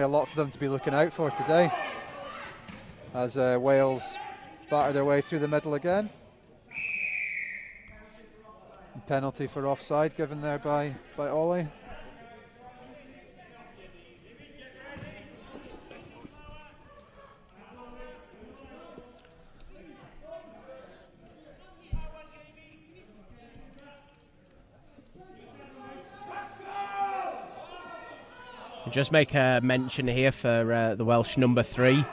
lot for them to be looking out for today, as Wales batter their way through the middle again. Penalty for offside given there by Ollie. Just make a mention here for the Welsh number 3,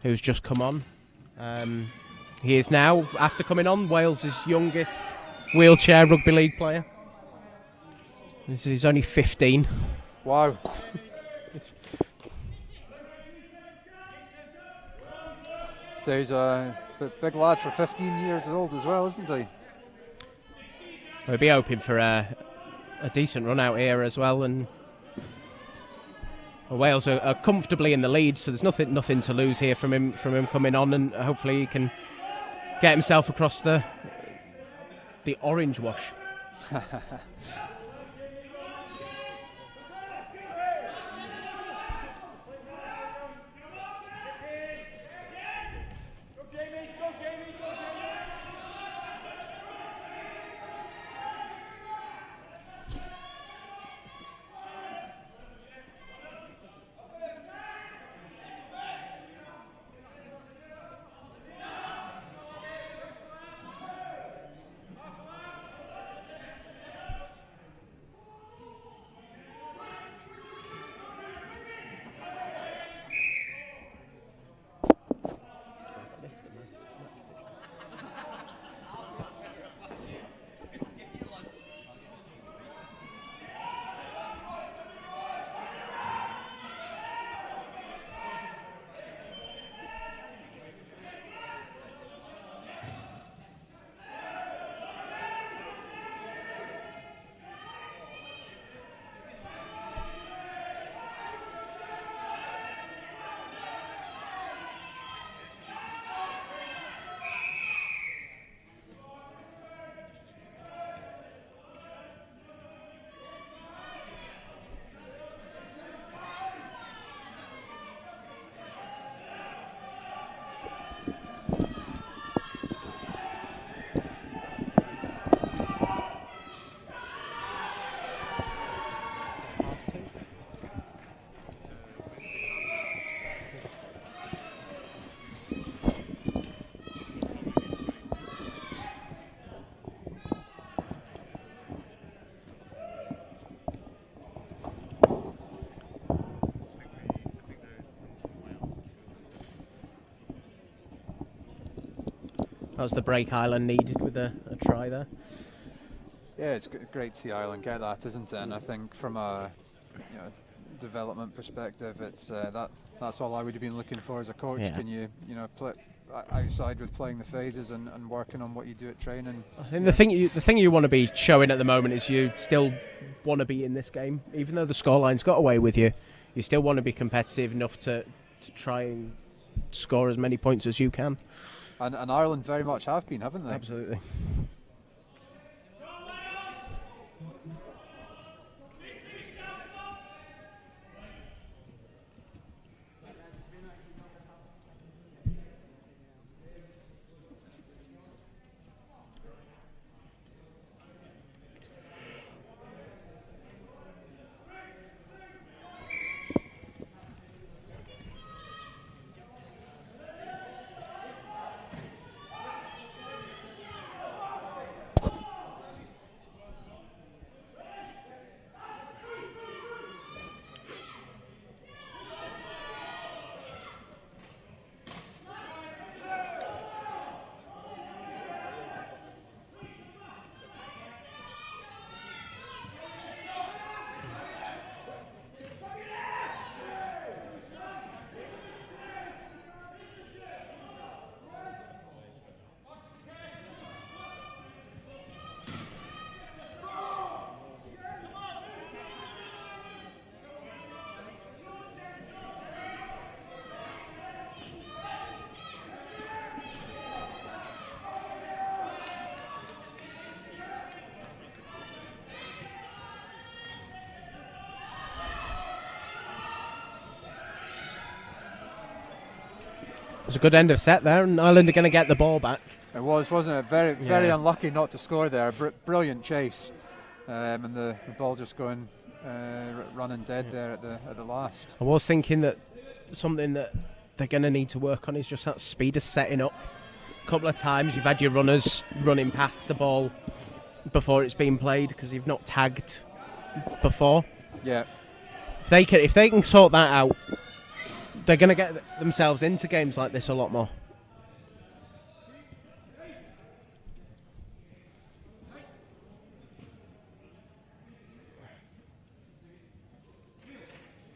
who's just come on. He is now, after coming on, Wales' youngest wheelchair rugby league player. He's only 15. Wow. So he's a big lad for 15 years old as well, isn't he? We'll be hoping for a decent run out here as well, and Wales are comfortably in the lead, so there's nothing to lose here from him coming on, and hopefully he can get himself across the orange wash. That was the break Ireland needed with a try there. Yeah, it's great to see Ireland get that, isn't it? And I think from a development perspective, it's that's all I would have been looking for as a coach. Yeah. Can you play outside with playing the phases and working on what you do at training? I think the thing you want to be showing at the moment is you still want to be in this game, even though the scoreline's got away with you. You still want to be competitive enough to try and score as many points as you can. And Ireland very much have been, haven't they? Absolutely. It was a good end of set there, and Ireland are going to get the ball back. It was, wasn't it? Very unlucky not to score there. Brilliant chase, and the ball just going running dead there at the last. I was thinking that something that they're going to need to work on is just that speed of setting up. A couple of times you've had your runners running past the ball before it's been played because you've not tagged before. Yeah. If they can sort that out, they're going to get themselves into games like this a lot more.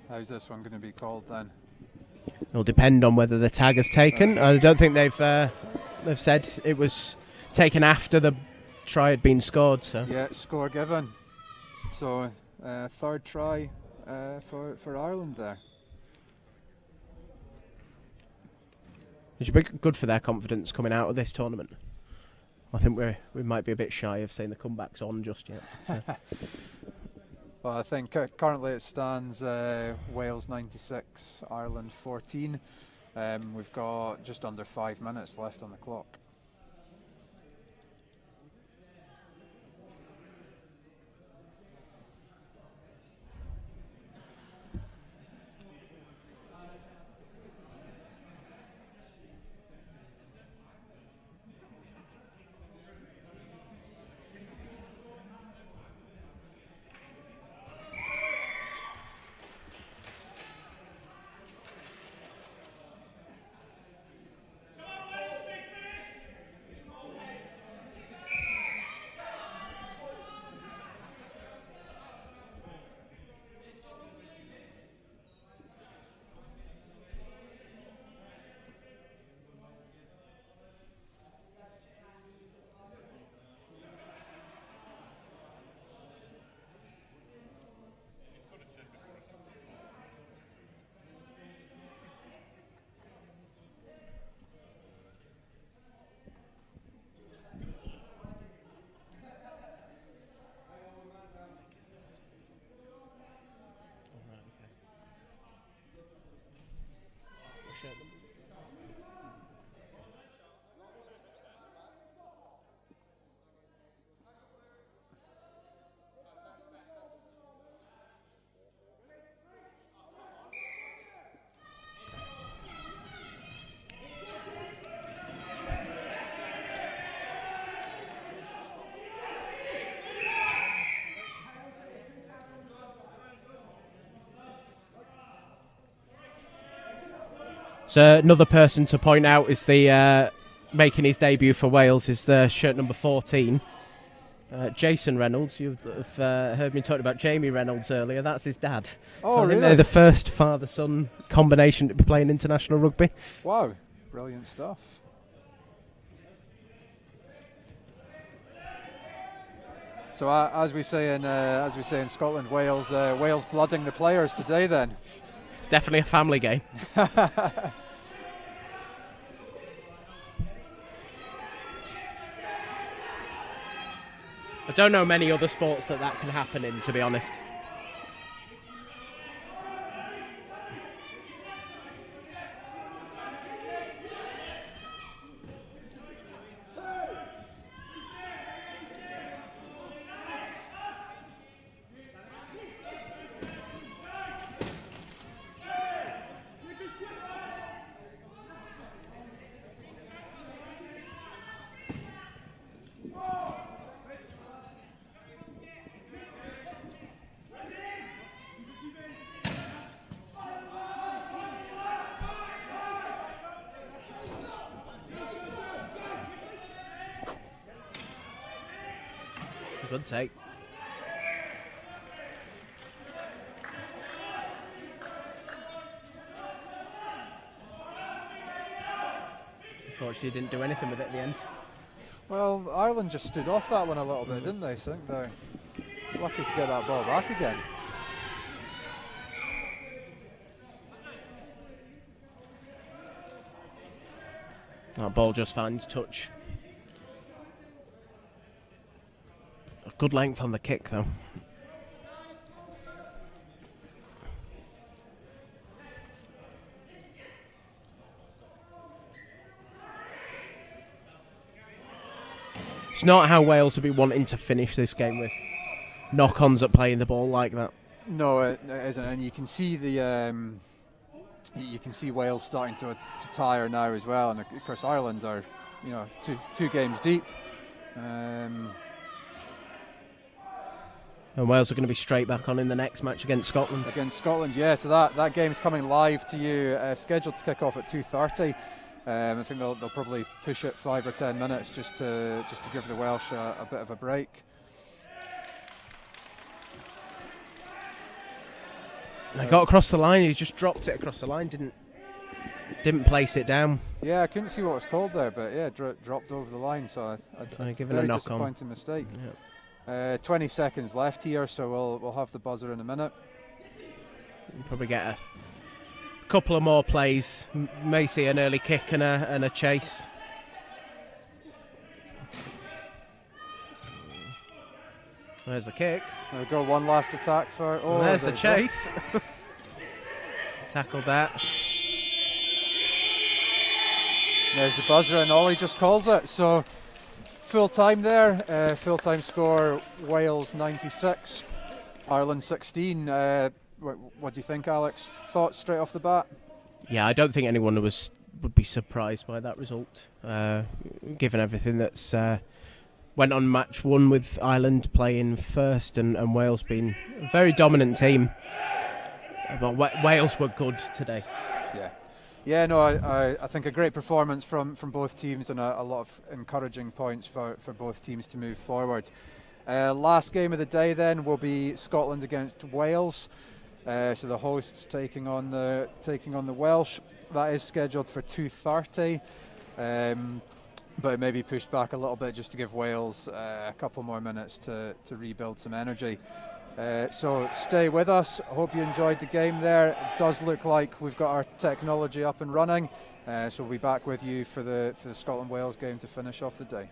How's this one going to be called then? It'll depend on whether the tag is taken. I don't think they've said it was taken after the try had been scored. So yeah, score given. So third try for Ireland there. It should be good for their confidence coming out of this tournament. I think we might be a bit shy of saying the comeback's on just yet. So. Well, I think currently it stands Wales 96, Ireland 14. We've got just under 5 minutes left on the clock. So another person to point out is the making his debut for Wales is the shirt number 14. Jason Reynolds. You've heard me talking about Jamie Reynolds earlier. That's his dad. Oh, so I think they're the first father-son combination to be playing international rugby. Wow, brilliant stuff. So as we say in Scotland, Wales blooding the players today. Then it's definitely a family game. I don't know many other sports that can happen in, to be honest. Good take. Unfortunately, didn't do anything with it at the end. Well, Ireland just stood off that one a little bit, didn't they? So I think they're lucky to get that ball back again. That ball just finds touch. Good length on the kick, though. It's not how Wales would be wanting to finish this game, with knock-ons at playing the ball like that. No, it isn't, and you can see Wales starting to tire now as well, and of course Ireland are, two games deep. And Wales are going to be straight back on in the next match against Scotland. Yeah. So that game's coming live to you, scheduled to kick off at 2:30. I think they'll probably push it 5 or 10 minutes just to give the Welsh a bit of a break. I got across the line. He just dropped it across the line. Didn't place it down. Yeah, I couldn't see what was called there, but yeah, dropped over the line. So I given a knock on. Disappointing mistake. Yep. 20 seconds left here, so we'll have the buzzer in a minute. We'll probably get a couple of more plays. May see an early kick and a chase. There's the kick. There we go, one last attack for... Oh, there's the chase. Tackled that. There's the buzzer, and Ollie just calls it. So full time there. Full time score: Wales 96, Ireland 16. What do you think, Alex? Thoughts straight off the bat? Yeah, I don't think anyone would be surprised by that result, given everything that's went on match one with Ireland playing first and Wales being a very dominant team. But Wales were good today. Yeah, no, I think a great performance from both teams, and a lot of encouraging points for both teams to move forward. Last game of the day then will be Scotland against Wales. So the hosts taking on the Welsh. That is scheduled for 2:30, but it may be pushed back a little bit just to give Wales a couple more minutes to rebuild some energy. So stay with us. I hope you enjoyed the game there. It does look like we've got our technology up and running. So we'll be back with you for the Scotland-Wales game to finish off the day.